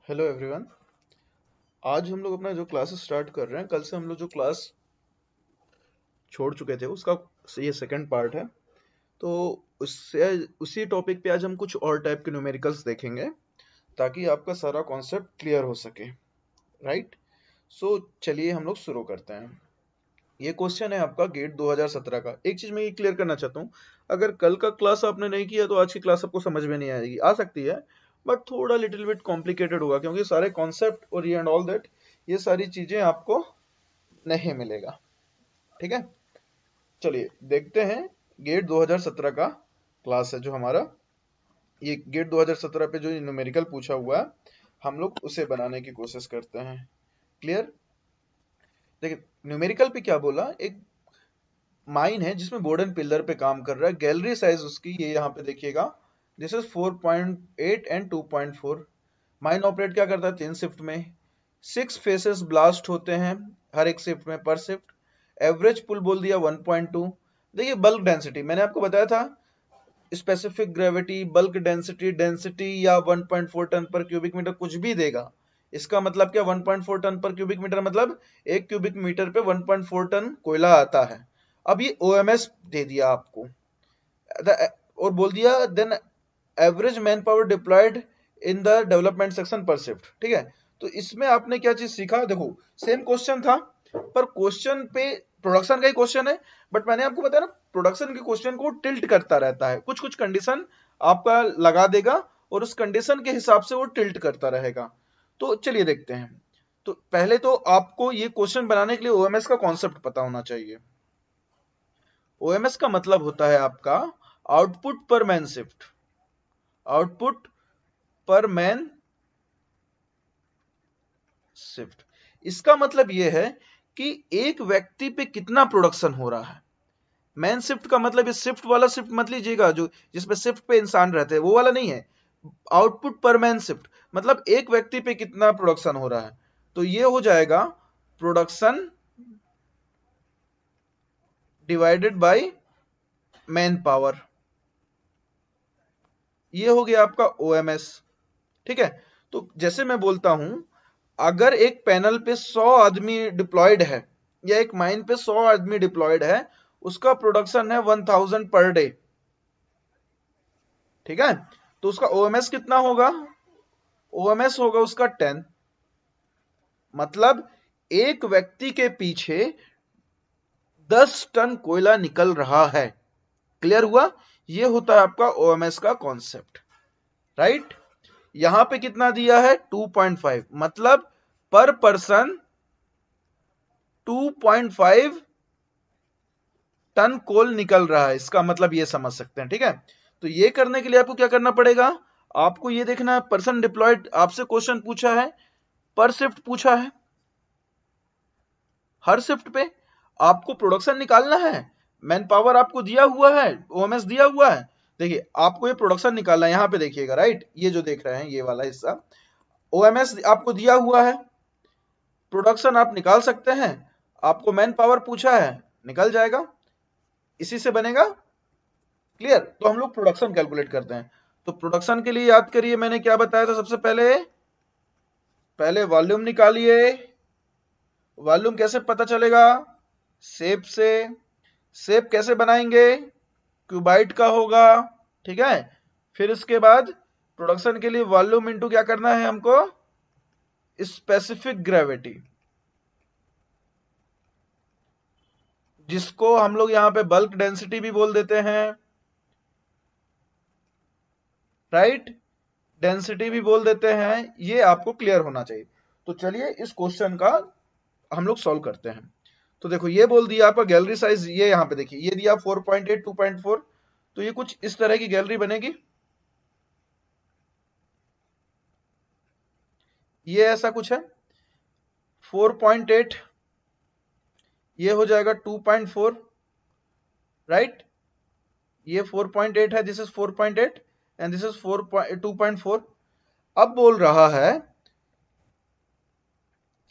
Hello everyone. आज हम लोग अपना जो क्लासेस स्टार्ट कर रहे हैं, कल से हम लोग जो क्लास छोड़ चुके थे उसका ये सेकंड पार्ट है। तो उससे उसी टॉपिक पे आज हम कुछ और टाइप के न्यूमेरिकल्स देखेंगे ताकि आपका सारा कॉन्सेप्ट क्लियर हो सके। राइट। सो चलिए हम लोग शुरू करते हैं। ये क्वेश्चन है आपका गेट 2017 का। एक चीज मैं ये क्लियर करना चाहता हूँ, अगर कल का क्लास आपने नहीं किया तो आज की क्लास आपको समझ में नहीं आएगी, आ सकती है बट थोड़ा लिटिल बिट कॉम्प्लिकेटेड होगा क्योंकि सारे कॉन्सेप्ट और ये एंड ऑल दैट ये सारी चीजें आपको नहीं मिलेगा। ठीक है, चलिए देखते हैं। गेट 2017 का क्लास है जो हमारा, ये गेट 2017 पे जो न्यूमेरिकल पूछा हुआ है हम लोग उसे बनाने की कोशिश करते हैं। क्लियर। देखिए न्यूमेरिकल पे क्या बोला, एक माइन है जिसमें बोर्डन पिलर पे काम कर रहा है। गैलरी साइज उसकी ये यहाँ पे देखिएगा, this is 4.8 and 2.4। Mine operate क्या करता है, 3 शिफ्ट में 6 फेसेस ब्लास्ट होते हैं हर एक शिफ्ट में, पर शिफ्ट। एवरेज पुल बोल दिया 1.2। देखिए बल्क डेंसिटी मैंने आपको बताया था, specific gravity, bulk density, density या 1.4 टन पर क्यूबिक मीटर कुछ भी देगा। इसका मतलब क्या, 1.4 टन पर क्यूबिक मीटर मतलब 1 क्यूबिक मीटर पे 1.4 टन कोयला आता है। अब ये ओएमएस दे दिया आपको और बोल दिया then average man power deployed in the development section पर शिफ्ट। ठीक है, तो इसमें आपने क्या चीज सीखा, देखो सेम क्वेश्चन था पर क्वेश्चन पे प्रोडक्शन का ही क्वेश्चन है, बट मैंने आपको बताया ना प्रोडक्शन के क्वेश्चन को टिल्ट करता रहता है, कुछ कुछ कंडीशन आपका लगा देगा और उस कंडीशन के हिसाब से वो टिल्ट करता रहेगा। तो चलिए देखते हैं। तो पहले तो आपको ये क्वेश्चन बनाने के लिए ओएमएस का कॉन्सेप्ट पता होना चाहिए। ओएमएस का मतलब होता है आपका आउटपुट पर मैन शिफ्ट, आउटपुट पर मैन शिफ्ट। इसका मतलब यह है कि एक व्यक्ति पे कितना प्रोडक्शन हो रहा है। मैन शिफ्ट का मतलब, इस शिफ्ट वाला शिफ्ट मत लीजिएगा जो जिसमें शिफ्ट पे इंसान रहते हैं, वो वाला नहीं है। आउटपुट पर मैन शिफ्ट मतलब एक व्यक्ति पे कितना प्रोडक्शन हो रहा है। तो ये हो जाएगा production divided by man power, ये हो गया आपका ओएमएस। ठीक है, तो जैसे मैं बोलता हूं, अगर एक पैनल पे 100 आदमी डिप्लॉयड है या एक माइन पे 100 आदमी डिप्लॉयड है, उसका प्रोडक्शन है 1000 पर डे। ठीक है, तो उसका ओएमएस कितना होगा, ओएमएस होगा उसका 10। मतलब एक व्यक्ति के पीछे 10 टन कोयला निकल रहा है। क्लियर हुआ, ये होता है आपका ओएमएस का कॉन्सेप्ट। राइट, यहां पे कितना दिया है 2.5, मतलब पर पर्सन 2.5 टन कोल निकल रहा है, इसका मतलब ये समझ सकते हैं। ठीक है, तो ये करने के लिए आपको क्या करना पड़ेगा, आपको ये देखना है पर्सन डिप्लॉयड, आपसे क्वेश्चन पूछा है पर शिफ्ट पूछा है, हर शिफ्ट पे आपको प्रोडक्शन निकालना है। मैन पावर आपको दिया हुआ है, ओएमएस दिया हुआ है। देखिए आपको ये प्रोडक्शन निकालना है, यहां पे देखिएगा। राइट, ये जो देख रहे हैं ये वाला हिस्सा, ओएमएस आपको दिया हुआ है, प्रोडक्शन आप निकाल सकते हैं। आपको मैन पावर पूछा है, निकल जाएगा, इसी से बनेगा। क्लियर, तो हम लोग प्रोडक्शन कैलकुलेट करते हैं। तो प्रोडक्शन के लिए याद करिए मैंने क्या बताया था, सबसे पहले पहले वॉल्यूम निकालिए। वॉल्यूम कैसे पता चलेगा, शेप से। शेप कैसे बनाएंगे, क्यूबाइट का होगा। ठीक है, फिर इसके बाद प्रोडक्शन के लिए वॉल्यूम इनटू क्या करना है हमको, स्पेसिफिक ग्रेविटी, जिसको हम लोग यहां पे बल्क डेंसिटी भी बोल देते हैं। राइट, डेंसिटी भी बोल देते हैं। ये आपको क्लियर होना चाहिए। तो चलिए इस क्वेश्चन का हम लोग सॉल्व करते हैं। तो देखो ये बोल दिया आपका गैलरी साइज, ये यहां पे देखिए ये दिया 4.8 2.4, तो ये कुछ इस तरह की गैलरी बनेगी। ये ऐसा कुछ है 4.8, ये हो जाएगा 2.4। राइट, ये 4.8 है, this is 4.8 and this is 2.4। अब बोल रहा है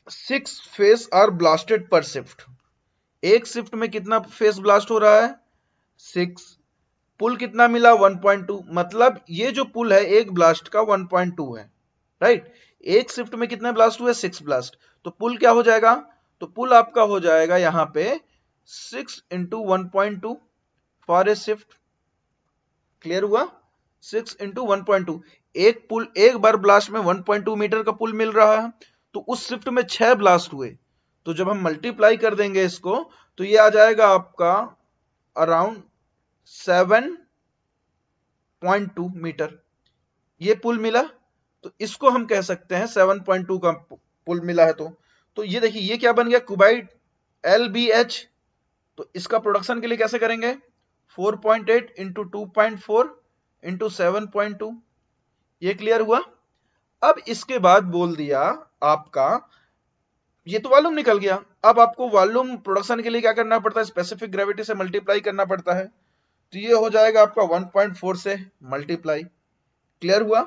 6 फेस आर ब्लास्टेड पर शिफ्ट। एक शिफ्ट में कितना फेस ब्लास्ट हो रहा है, 6। पुल कितना मिला 1.2, मतलब ये जो पुल है एक ब्लास्ट का 1.2 है। राइट। एक शिफ्ट में कितने ब्लास्ट हुए? 6 ब्लास्ट। तो पुल क्या हो जाएगा? तो पुल आपका हो जाएगा यहाँ पे 6 into 1.2 for a shift. Clear हुआ? 6 इंटू 1.2। एक पुल, एक बार ब्लास्ट में 1.2 मीटर का पुल मिल रहा है, तो उस शिफ्ट में 6 ब्लास्ट हुए, तो जब हम मल्टीप्लाई कर देंगे इसको, तो ये आ जाएगा आपका अराउंड 7.2 मीटर। ये पुल मिला, तो इसको हम कह सकते हैं 7.2 का पुल मिला है। तो ये देखिए, ये क्या बन गया? Cuboid LBH। तो इसका प्रोडक्शन के लिए कैसे करेंगे? 4.8 इंटू 2.4 इंटू 7.2। ये क्लियर हुआ? अब इसके बाद बोल दिया आपका, ये तो वॉल्यूम निकल गया। अब आपको वॉल्यूम प्रोडक्शन के लिए क्या करना पड़ता है? स्पेसिफिक ग्रेविटी से मल्टीप्लाई करना पड़ता है। तो ये हो जाएगा आपका 1.4 से मल्टीप्लाई। क्लियर हुआ?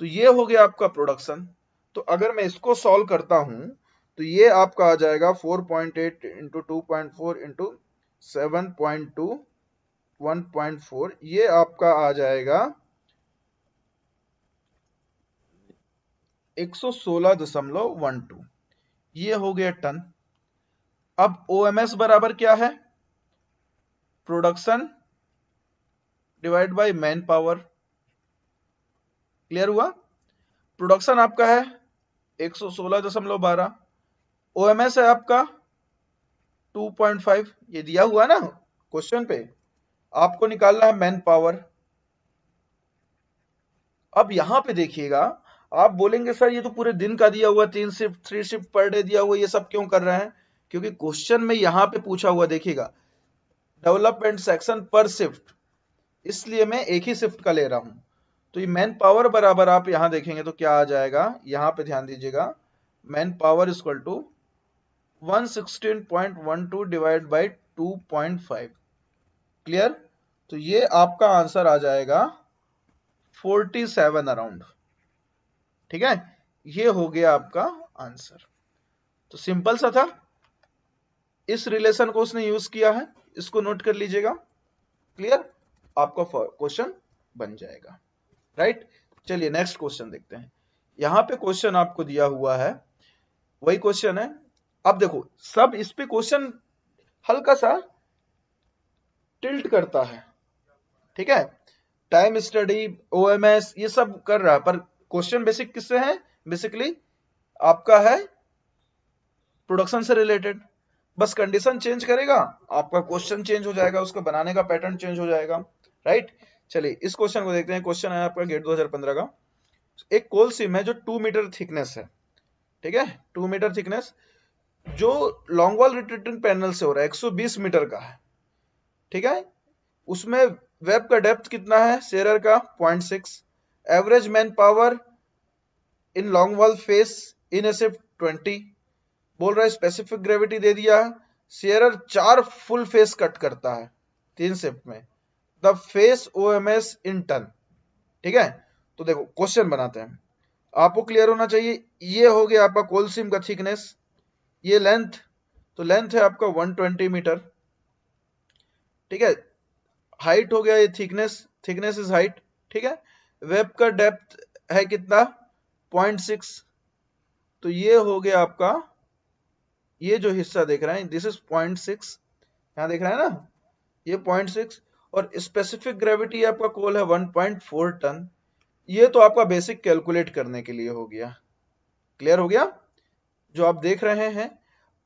तो ये हो गया आपका प्रोडक्शन। तो अगर मैं इसको सॉल्व करता हूं, तो ये आपका आ जाएगा 4.8 इंटू 2.4 इंटू 7.2 1.4। ये आपका आ जाएगा 116.12। ये हो गया टन। अब OMS बराबर क्या है? Production divide by man power. Clear हुआ? प्रोडक्शन आपका है 116.12, OMS है आपका 2.5। ये दिया हुआ ना क्वेश्चन पे। आपको निकालना है मैन पावर। अब यहां पे देखिएगा, आप बोलेंगे सर ये तो पूरे दिन का दिया हुआ, 3 शिफ्ट 3 शिफ्ट पर डे दिया हुआ, ये सब क्यों कर रहे हैं? क्योंकि क्वेश्चन में यहां पे पूछा हुआ, देखिएगा, डेवलपमेंट सेक्शन पर शिफ्ट, इसलिए मैं एक ही शिफ्ट का ले रहा हूं। तो ये मैन पावर बराबर आप यहां देखेंगे तो क्या आ जाएगा? यहां पे ध्यान दीजिएगा, man power equal to 116.12 divide by 2.5। Clear? तो ये आपका आंसर आ जाएगा 47 अराउंड। ठीक है, ये हो गया आपका आंसर। तो सिंपल सा था। इस रिलेशन को उसने यूज किया है, इसको नोट कर लीजिएगा। क्लियर? आपका क्वेश्चन बन जाएगा। राइट, चलिए नेक्स्ट क्वेश्चन देखते हैं। यहां पे क्वेश्चन आपको दिया हुआ है, वही क्वेश्चन है। अब देखो, सब इस पे क्वेश्चन हल्का सा टिल्ट करता है। ठीक है, टाइम स्टडी, OMS, ये सब कर रहा है, पर क्वेश्चन बेसिक किससे है? बेसिकली आपका है प्रोडक्शन से रिलेटेड। बस कंडीशन चेंज करेगा, आपका क्वेश्चन चेंज हो जाएगा, उसको बनाने का पैटर्न चेंज हो जाएगा। राइट, चलिए इस क्वेश्चन को देखते हैं। क्वेश्चन है आपका गेट 2015 का। एक कोल सिम है जो 2 मीटर थिकनेस है। ठीक है, 2 मीटर थिकनेस, जो लॉन्ग वॉल रिट्रीटिंग पैनल से हो रहा है, 120 मीटर का है। ठीक है, उसमें वेब का डेप्थ कितना है? शेयरर का 0.6। Average man power in long wall face in A shift 20। बोल रहा है स्पेसिफिक ग्रेविटी दे दिया है। शेयरर 4 फुल फेस कट करता है 3 शिफ्ट में। The face OMS in ton. ठीक है, तो देखो क्वेश्चन बनाते हैं, आपको क्लियर होना चाहिए। ये हो गया आपका कोल सिम का थिकनेस, ये लेंथ, तो लेंथ है आपका 120 मीटर। ठीक है, हाइट हो गया ये थिकनेस, थिकनेस इज हाइट। ठीक है, वेब का डेप्थ है कितना? 0.6। तो ये हो गया आपका, ये जो हिस्सा देख रहे हैं दिस इज 0.6, यहां देख रहे हैं ना, ये 0.6। और स्पेसिफिक ग्रेविटी आपका कोल है 1.4 टन। ये तो आपका बेसिक कैलकुलेट करने के लिए हो गया। क्लियर हो गया जो आप देख रहे हैं?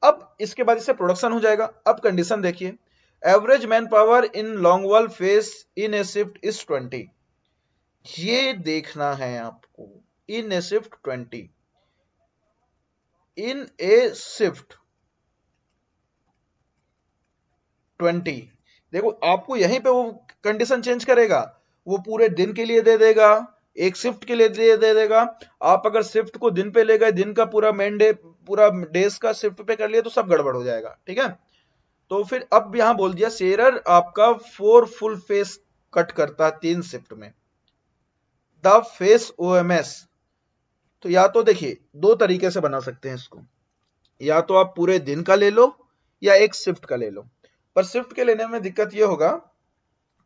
अब इसके बाद इससे प्रोडक्शन हो जाएगा। अब कंडीशन देखिए, average man power in long wall face in A shift is 20। ये देखना है आपको, इन ए शिफ्ट 20, इन ए शिफ्ट 20। देखो आपको यहीं पे वो कंडीशन चेंज करेगा, वो पूरे दिन के लिए दे देगा, एक शिफ्ट के लिए दे देगा। आप अगर शिफ्ट को दिन पे ले गए, दिन का पूरा मेन डे, पूरा डेज का शिफ्ट पे कर लिया, तो सब गड़बड़ हो जाएगा। ठीक है, तो फिर अब यहां बोल दिया शेयरर आपका 4 फुल फेस कट करता है 3 शिफ्ट में। द फेस OMS, तो या तो देखिए 2 तरीके से बना सकते हैं इसको, या तो आप पूरे दिन का ले लो या एक शिफ्ट का ले लो। पर शिफ्ट के लेने में दिक्कत ये होगा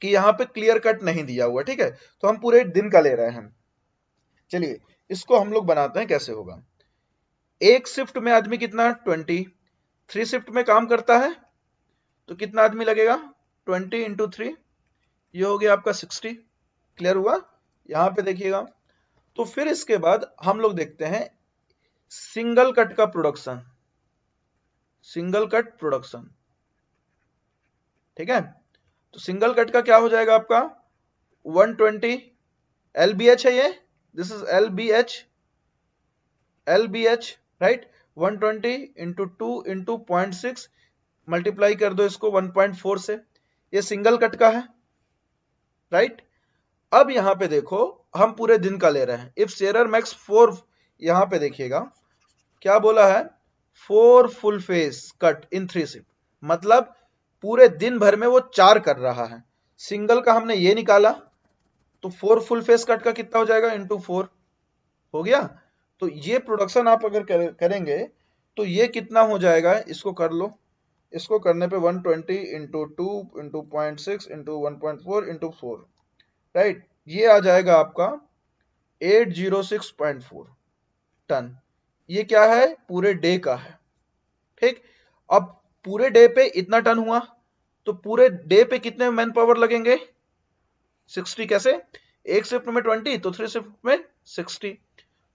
कि यहां पे क्लियर कट नहीं दिया हुआ। ठीक है, तो हम पूरे दिन का ले रहे हैं। चलिए इसको हम लोग बनाते हैं, कैसे होगा। एक शिफ्ट में आदमी कितना 20, 3 शिफ्ट में काम करता है तो कितना आदमी लगेगा 20 इंटू 3, ये हो गया आपका 60। क्लियर हुआ, यहां पे देखिएगा। तो फिर इसके बाद हम लोग देखते हैं सिंगल कट का प्रोडक्शन, सिंगल कट प्रोडक्शन, ठीक है। तो सिंगल कट का क्या हो जाएगा आपका 120 LBH है ये, this is LBH, LBH right. 120 into 2 into 0.6 multiply कर दो इसको 1.4 से, ये सिंगल कट का है राइट। अब यहां पे देखो हम पूरे दिन का ले रहे हैं, इफ शेरर मैक्स 4, यहां पे देखिएगा क्या बोला है 4 full face cut in 3 shift, मतलब पूरे दिन भर में वो 4 कर रहा है। सिंगल का हमने ये निकाला तो 4 फुल फेस कट का कितना हो जाएगा इंटू 4 हो गया। तो ये प्रोडक्शन आप अगर करेंगे तो ये कितना हो जाएगा, इसको कर लो, इसको करने पे 120 into 2 into 0.6 into 1.4 into 4 right, ये आ जाएगा आपका 806.4 टन। ये क्या है पूरे डे का है, ठीक। अब पूरे डे पे इतना टन हुआ तो पूरे डे पे कितने मैन पावर लगेंगे 60, कैसे एक शिफ्ट में 20 तो 3 शिफ्ट में 60।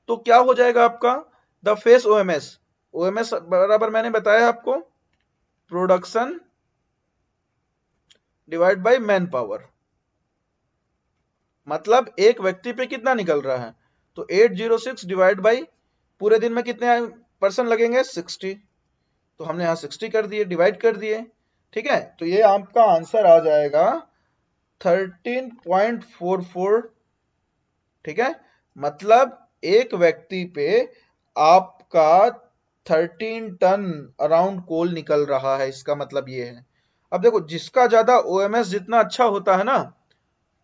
तो क्या हो जाएगा आपका द फेस ओएमएस, ओएमएस बराबर मैंने बताया आपको production divide by man power, मतलब एक व्यक्ति पे कितना निकल रहा है, तो 806 डिवाइड बाय पूरे दिन में कितने पर्सन लगेंगे 60, तो हमने यहां 60 कर दिए, डिवाइड कर दिए, ठीक है। तो ये आपका आंसर आ जाएगा 13.44, ठीक है। मतलब एक व्यक्ति पे आपका 13 टन अराउंड कोल निकल रहा है, इसका मतलब ये है। अब देखो जिसका ज्यादा ओएमएस जितना अच्छा होता है ना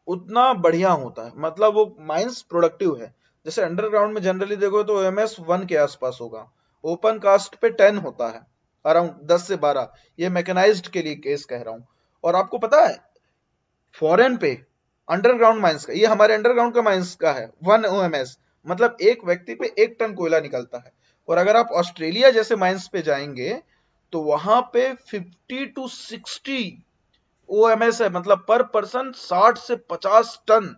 उतना बढ़िया होता है, मतलब वो माइंस प्रोडक्टिव है। जैसे अंडरग्राउंड में जनरली देखो तो ओएमएस 1 के आसपास होगा, ओपन कास्ट पे 10 होता है, अराउंड 10 से 12, ये मैकेनाइज्ड के लिए केस कह रहा हूं। और आपको पता है फॉरेन पे अंडरग्राउंड माइंस का, ये हमारे अंडरग्राउंड का माइंस का है 1 ओएमएस, मतलब एक व्यक्ति पे 1 टन कोयला निकलता है। और अगर आप ऑस्ट्रेलिया जैसे माइंस पे जाएंगे तो वहां पे 50 टू 60 ओएमएस है, मतलब पर पर्सन 60 से 50 टन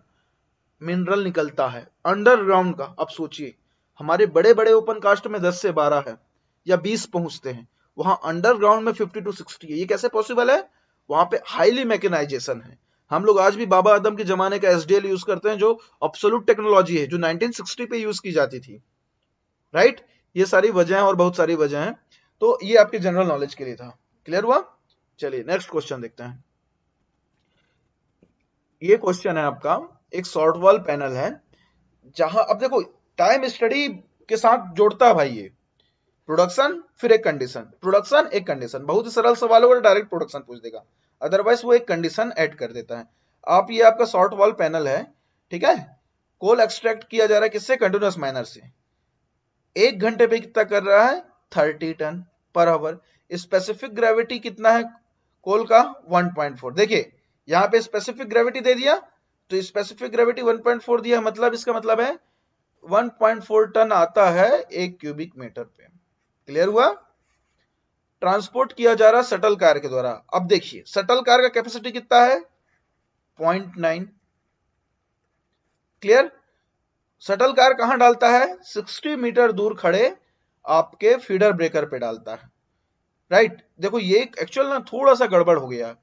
मिनरल निकलता है अंडरग्राउंड का। अब सोचिए हमारे बड़े बड़े ओपन कास्ट में 10 से 12 है या 20 पहुंचते हैं, वहां अंडरग्राउंड में 50 टू 60 है। ये कैसे पॉसिबल है, वहां पे हाईली मैकेनाइजेशन है। हम लोग आज भी बाबा आदम के जमाने का एसडीएल यूज करते हैं, जो अब्सोल्यूट टेक्नोलॉजी है, जो 1960 पे यूज की जाती थी राइट। ये सारी वजह और बहुत सारी वजह हैं, तो ये आपके जनरल नॉलेज के लिए था। क्लियर हुआ, चलिए नेक्स्ट क्वेश्चन देखते हैं। ये क्वेश्चन है आपका, एक शॉर्ट वॉल पैनल है जहां, अब देखो टाइम स्टडी के साथ जोड़ता है भाई ये प्रोडक्शन फिर एक कंडीशन, प्रोडक्शन एक कंडीशन, बहुत ही सरल सवाल होगा, डायरेक्ट प्रोडक्शन पूछ देगा, अदरवाइज वो एक कंडीशन ऐड कर देता है। आप ये आपका शॉर्ट वॉल पैनल है, ठीक है। कोल एक्सट्रैक्ट किया जा रहा है किससे, कंटिन्यूअस माइनर से। 1 घंटे पे कितना कर रहा है 30 ton per hour. Specific gravity कितना है कोल का 1.4। देखिए यहां पे स्पेसिफिक ग्रेविटी दे दिया, तो स्पेसिफिक ग्रेविटी 1.4 दिया, मतलब इसका मतलब है 1.4 टन आता है 1 क्यूबिक मीटर पे। क्लियर हुआ। ट्रांसपोर्ट किया जा रहा शटल कार के द्वारा। अब देखिए शटल कार का कैपेसिटी कितना है 0.9। क्लियर। शटल कार कहां डालता है 60 मीटर दूर खड़े आपके फीडर ब्रेकर पे डालता है राइट। देखो ये एक्चुअल ना थोड़ा सा गड़बड़ हो गया,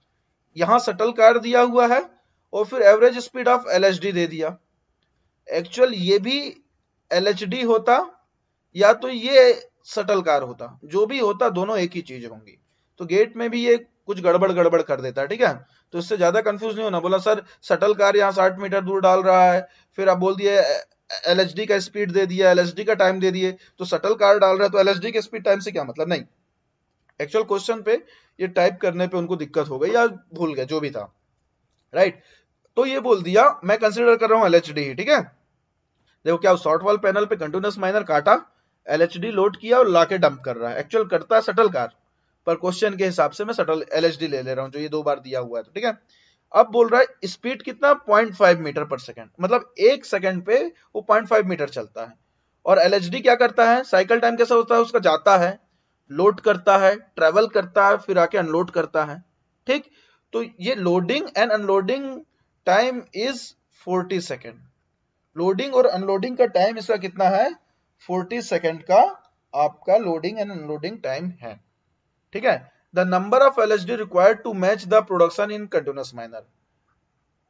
यहां शटल कार दिया हुआ है और फिर एवरेज स्पीड ऑफ एलएचडी दे दिया। एक्चुअल ये भी एलएचडी होता या तो ये शटल कार होता, जो भी होता दोनों एक ही चीज होंगी। तो गेट में भी ये कुछ गड़बड़ गड़बड़ कर देता है, ठीक है। तो इससे ज्यादा कंफ्यूज नहीं होना। बोला सर शटल कार यहाँ 60 मीटर दूर डाल रहा है, फिर आप बोल दिए एलएचडी का स्पीड दे दिया, एलएचडी का टाइम दे दिए, तो शटल कार डाल रहा है तो एलएचडी के स्पीड टाइम से क्या मतलब, नहीं। एक्चुअल क्वेश्चन पे ये टाइप करने पे उनको दिक्कत हो गई या भूल गए, जो भी था राइट। तो ये बोल दिया मैं कंसिडर कर रहा हूं एलएचडी ही, ठीक है। देखो क्या शॉर्ट वॉल पैनल पे कंटिन्यूअस माइनर काटा, एलएचडी लोड किया और लाके डंप कर रहा है। एक्चुअल करता है शटल कार, पर क्वेश्चन के हिसाब से मैं शटल एलएचडी ले रहा हूं, जो ये 2 बार दिया हुआ है, तो ठीक है। अब बोल रहा है स्पीड कितना 0.5 मीटर पर सेकंड, मतलब 1 सेकंड पे वो 0.5 मीटर चलता है। और एलएचडी क्या करता है, साइकिल टाइम कैसा होता है उसका, जाता है, लोड करता है, ट्रेवल करता है, फिर आके अनलोड करता है। ठीक, तो ये loading and unloading time is 40 second. Loading और अनलोडिंग का टाइम इसका कितना है, 40 सेकेंड का आपका लोडिंग एंड अनलोडिंग टाइम है। ठीक है, the number of LHD required to match the production in continuous miner.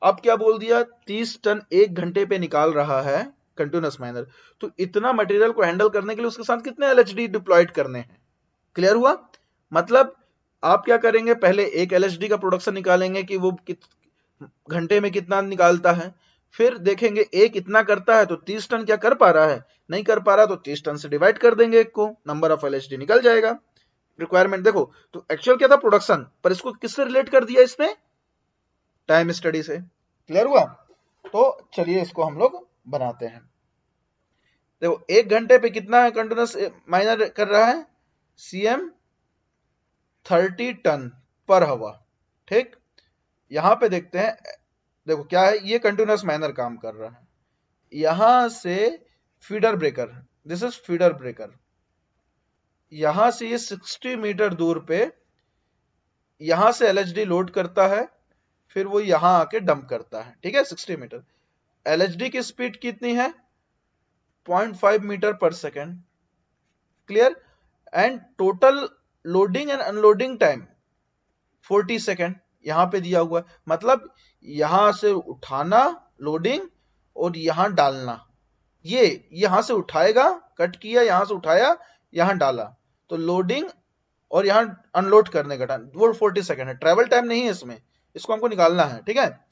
अब क्या बोल दिया, 30 टन 1 घंटे पे निकाल रहा है कंटिन्यूअस माइनर, तो इतना मटेरियल को हैंडल करने के लिए उसके साथ कितने एलएचडी डिप्लॉयड करने हैं। क्लियर हुआ, मतलब आप क्या करेंगे, पहले एक एलएचडी का प्रोडक्शन निकालेंगे कि वो घंटे में कितना निकालता है, फिर देखेंगे एक इतना करता है तो 30 टन क्या कर पा रहा है, नहीं कर पा रहा तो 30 टन से डिवाइड कर देंगे एक को, नंबर ऑफ एलएचडी निकल जाएगा। रिक्वायरमेंट देखो, तो एक्चुअल क्या था प्रोडक्शन, पर इसको किससे रिलेट कर दिया इसने, टाइम स्टडी से। क्लियर हुआ, तो चलिए इसको हम लोग बनाते हैं। देखो 1 घंटे पे कितना कंटिन्यूअस माइनर कर रहा है, सीएम 30 टन पर हवा। ठीक, यहां पे देखते हैं, देखो क्या है, ये कंटिन्यूअस माइनर काम कर रहा है, यहां से feeder breaker, this is feeder breaker, यहां से ये 60 मीटर दूर पे यहां से एलएचडी लोड करता है, फिर वो यहां आके डंप करता है। ठीक है, 60 मीटर, एलएचडी की स्पीड कितनी है, 0.5 मीटर पर second. Clear, and total loading and unloading time 40 second यहां पे दिया हुआ है, मतलब यहां से उठाना लोडिंग और यहां डालना, ये यहां से उठाएगा, कट किया, यहां से उठाया, यहां डाला, तो लोडिंग और यहां अनलोड करने का टाइम वो 40 सेकेंड है। ट्रेवल टाइम नहीं है इसमें, इसको हमको निकालना है। ठीक है,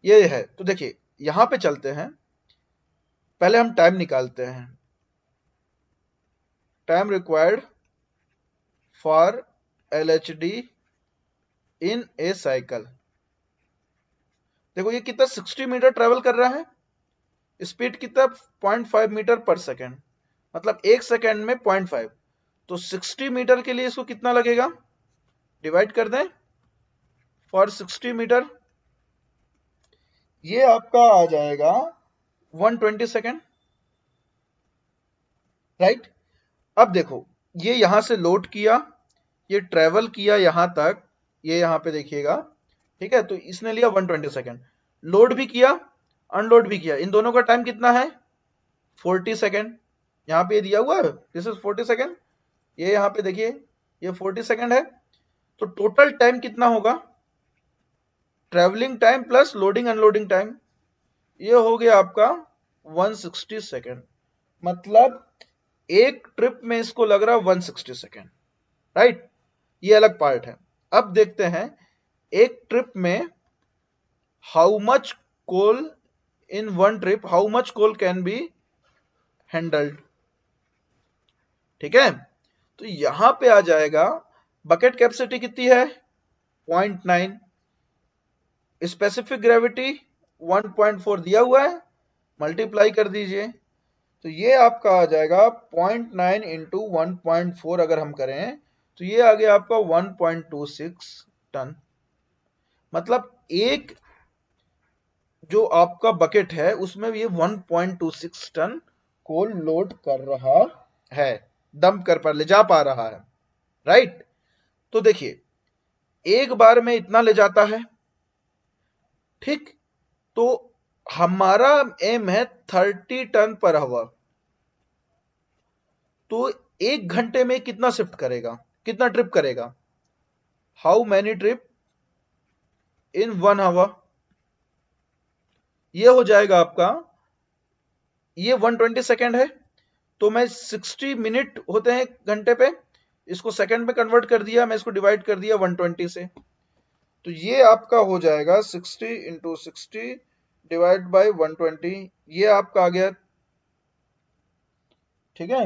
ये है, तो देखिए यहां पे चलते हैं, पहले हम टाइम निकालते हैं, time required for LHD in A cycle. देखो ये कितना 60 मीटर ट्रेवल कर रहा है, स्पीड कितना 0.5 मीटर पर सेकेंड, मतलब 1 सेकेंड में 0.5, तो 60 मीटर के लिए इसको कितना लगेगा, डिवाइड कर दें फॉर 60 मीटर, ये आपका आ जाएगा 120 सेकेंड। राइट, अब देखो ये यहां से लोड किया, ये ट्रेवल किया यहां तक, ये यहां पे देखिएगा। ठीक है, तो इसने लिया 120 सेकेंड, लोड भी किया अनलोड भी किया, इन दोनों का टाइम कितना है 40 सेकेंड, यहां पे दिया हुआ है, दिस इज 40 सेकेंड, ये यहां पे देखिए ये 40 सेकेंड है, तो टोटल टाइम कितना होगा, travelling time plus loading unloading time, ये हो गया आपका 160 सेकेंड, मतलब एक ट्रिप में इसको लग रहा है 160 सेकेंड। राइट, ये अलग पार्ट है। अब देखते हैं एक ट्रिप में how much coal in one trip, how much coal can be handled. ठीक है, तो यहां पे आ जाएगा बकेट कैपेसिटी कितनी है 0.9, स्पेसिफिक ग्रेविटी 1.4 दिया हुआ है, मल्टीप्लाई कर दीजिए, तो ये आपका आ जाएगा 0.9 इंटू 1.4, अगर हम करें तो ये आ गया आपका 1.26 टन, मतलब एक जो आपका बकेट है उसमें ये 1.26 टन कोल लोड कर रहा है, डंप कर पर ले जा पा रहा है। राइट, तो देखिए एक बार में इतना ले जाता है। ठीक, तो हमारा एम है 30 टन पर आवर, तो 1 घंटे में कितना शिफ्ट करेगा, कितना ट्रिप करेगा, how many trip in 1 hour, ये हो जाएगा आपका, ये 120 सेकेंड है, तो मैं 60 मिनट होते हैं घंटे पे, इसको सेकंड में कन्वर्ट कर दिया, मैं इसको डिवाइड कर दिया 120 से, तो ये आपका हो जाएगा 60 इंटू 60 डिवाइड बाई 120, ये आपका आ गया। ठीक है,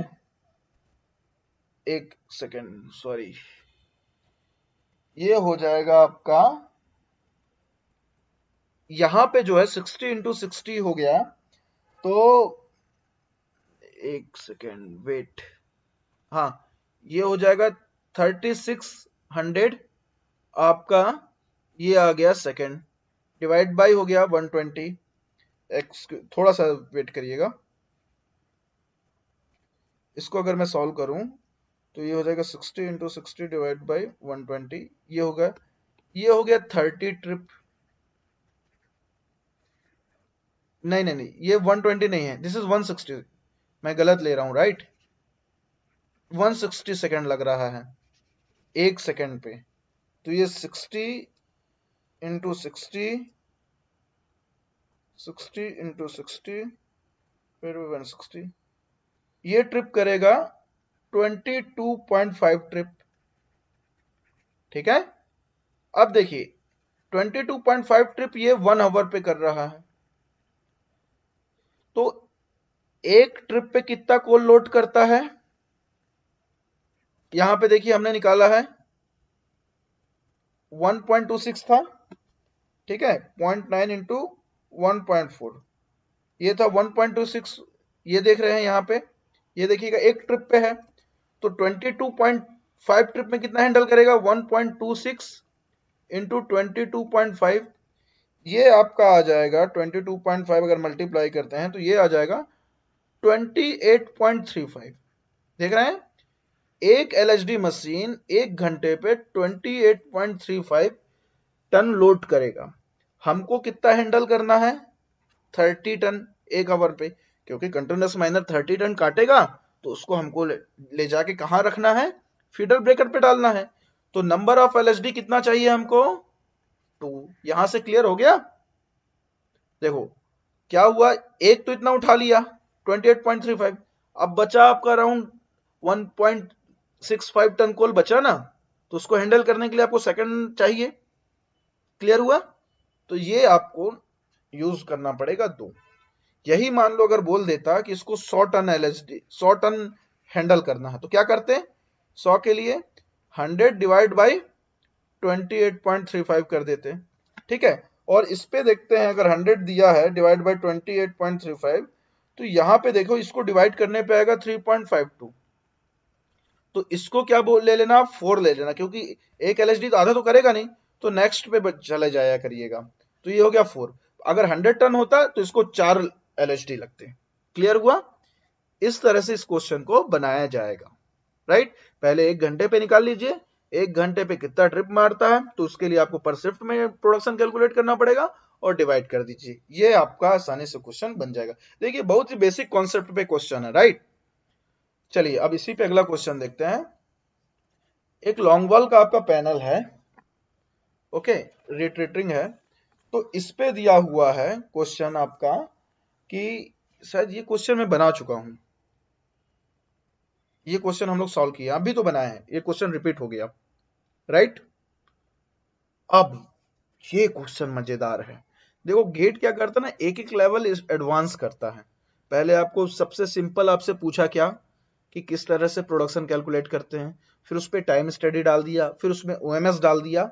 एक सेकेंड सॉरी, ये हो जाएगा आपका, यहां पे जो है 60 इंटू 60 हो गया, तो एक सेकेंड वेट, हाँ ये हो जाएगा 3600 आपका, ये आ गया सेकेंड। डिवाइड बाई हो गया 120 एक्स, थोड़ा सा वेट करिएगा, इसको अगर मैं सॉल्व करूं तो ये हो जाएगा 60 इंटू 60 डिवाइड बाई 120, ये हो गया 30 ट्रिप। नहीं नहीं नहीं, ये 120 नहीं है, दिस इज 160, मैं गलत ले रहा हूं, राइट। 160 सेकेंड लग रहा है एक सेकेंड पे, तो ये 60 इंटू 60, 60 इंटू 60 फिर 160, ये ट्रिप करेगा 22.5 ट्रिप, ठीक है। अब देखिए 22.5 ट्रिप ये 1 आवर पे कर रहा है, तो एक ट्रिप पे कितना कोल लोड करता है, यहां पे देखिए हमने निकाला है 1.26 था, ठीक है, 0.9 इंटू 1.4, ये था 1.26, ये देख रहे हैं यहां पे, ये देखिएगा एक ट्रिप पे है, तो 22.5 ट्रिप में कितना हैंडल करेगा, 1.26 इंटू 22.5, ये आपका आ जाएगा 22.5, अगर मल्टीप्लाई करते हैं तो ये आ जाएगा 28.35। देख रहे हैं, एक एलएचडी मशीन एक घंटे पे 28.35 टन लोड करेगा, हमको कितना हैंडल करना है, 30 टन एक आवर पे, क्योंकि कंटिन्यूअस माइनर 30 टन काटेगा तो उसको हमको ले जाके कहां रखना है, फीडर ब्रेकर पे डालना है, तो नंबर ऑफ एलएचडी कितना चाहिए हमको, 2। यहां से क्लियर हो गया। देखो क्या हुआ, एक तो इतना उठा लिया 28.35, अब बचा आपका अराउंड 1.65 टन कोल बचा ना, तो उसको हैंडल करने के लिए आपको सेकंड चाहिए, क्लियर हुआ, तो ये आपको यूज करना पड़ेगा 2। यही मान लो अगर बोल देता कि इसको 100 टन एलएचडी 100 टन हैंडल करना है, तो क्या करते, 100 के लिए 100 डिवाइड बाई 28.35 कर देते, ठीक है। और इस पे देखते हैं, अगर 100 दिया है डिवाइड बाई 28.35, तो यहां पे देखो इसको डिवाइड करने पे आएगा 3.52, तो इसको क्या बोल ले लेना, 4 ले लेना, क्योंकि एक एलएचडी तो आधा तो करेगा नहीं, तो नेक्स्ट पे चले जाया करिएगा, तो ये हो गया 4। अगर 100 टन होता तो इसको 4 एलएचडी लगते, क्लियर हुआ। इस तरह से इस क्वेश्चन को बनाया जाएगा, राइट। पहले एक घंटे पे निकाल लीजिए, एक घंटे पे कितना ट्रिप मारता है, तो उसके लिए आपको पर शिफ्ट में प्रोडक्शन कैलकुलेट करना पड़ेगा और डिवाइड कर दीजिए, ये आपका आसानी से क्वेश्चन बन जाएगा। देखिए बहुत ही बेसिक कॉन्सेप्ट पे क्वेश्चन है, राइट। चलिए अब इसी पे अगला क्वेश्चन देखते हैं। एक लॉन्ग वॉल का आपका पैनल है, ओके, रिट्रेटिंग है, तो इस पे दिया हुआ है क्वेश्चन आपका कि शायद ये क्वेश्चन मैं बना चुका हूं, ये क्वेश्चन हम लोग सॉल्व किए, अभी तो बनाए हैं, ये क्वेश्चन रिपीट हो गया, राइट। अब ये क्वेश्चन मजेदार है। देखो गेट क्या करता है ना, एक एक लेवल एडवांस करता है। पहले आपको सबसे सिंपल आपसे पूछा क्या कि किस तरह से प्रोडक्शन कैलकुलेट करते हैं, फिर उस पर टाइम स्टडी डाल दिया, फिर उसमें ओएमएस डाल दिया।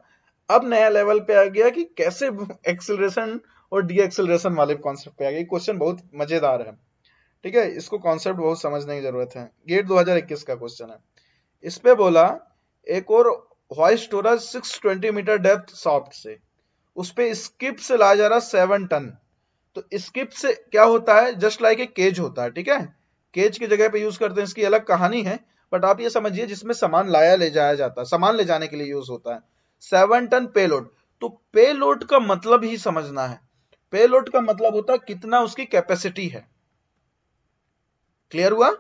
अब नया लेवल पे आ गया कि कैसे एक्सेलरेशन और डी एक्सेलरेशन वाले कॉन्सेप्ट पे आ गया। क्वेश्चन बहुत मजेदार है, ठीक है, इसको कॉन्सेप्ट बहुत समझने की जरूरत है। गेट 2021 का क्वेश्चन है। इस पे बोला एक और हॉइस्ट हो रहा 620 मीटर डेप्थ सॉफ्ट से, उस पे स्किप से लाया जा रहा 7 टन। तो स्किप से क्या होता है, जस्ट लाइक ए केज होता है, ठीक है, केज की जगह पे यूज करते हैं, इसकी अलग कहानी है, बट आप ये समझिए जिसमें सामान लाया ले जाया जाता है, सामान ले जाने के लिए यूज होता है। 7 टन पेलोड, तो पेलोड का मतलब ही समझना है, पेलोड का मतलब होता है कितना उसकी कैपेसिटी है, क्लियर हुआ।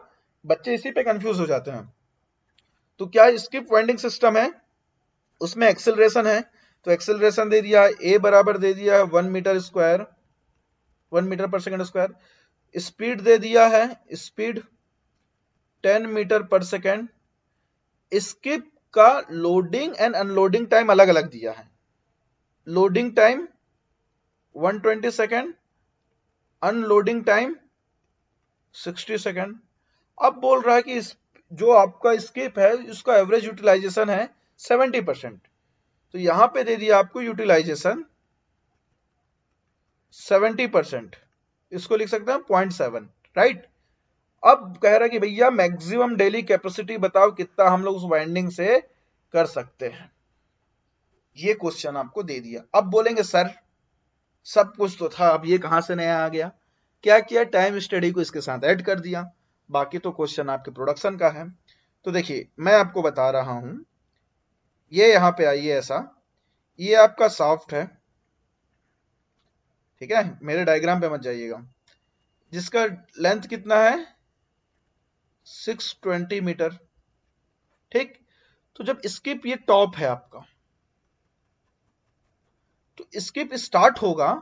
बच्चे इसी पे कंफ्यूज हो जाते हैं। तो क्या स्किप वाइंडिंग सिस्टम है, उसमें एक्सेलरेशन है, तो एक्सेलरेशन दे दिया ए बराबर दे दिया 1 मीटर स्क्वायर, 1 मीटर पर सेकंड स्क्वायर। स्पीड दे दिया है, स्पीड 10 मीटर पर सेकंड। स्किप का लोडिंग एंड अनलोडिंग टाइम अलग अलग दिया है, loading time 120 second, unloading time 60 second. अब बोल रहा है कि जो आपका स्किप है उसका एवरेज यूटिलाइजेशन है 70%, तो यहां पे दे दिया आपको यूटिलाइजेशन 70%, इसको लिख सकते हैं 0.7, राइट। अब कह रहा है कि भैया मैक्सिमम डेली कैपेसिटी बताओ कितना हम लोग उस वाइंडिंग से कर सकते हैं, ये क्वेश्चन आपको दे दिया। अब बोलेंगे सर सब कुछ तो था, अब ये कहां से नया आ गया? क्या किया, टाइम स्टडी को इसके साथ ऐड कर दिया। बाकी तो क्वेश्चन आपके प्रोडक्शन का है। तो देखिए मैं आपको बता रहा हूं, ये यहां पे आइए ऐसा, ये आपका सॉफ्ट है, ठीक है, मेरे डायग्राम पे मत जाइएगा, जिसका लेंथ कितना है 620 मीटर, ठीक। तो जब स्किप, ये टॉप है आपका, तो स्किप स्टार्ट होगा,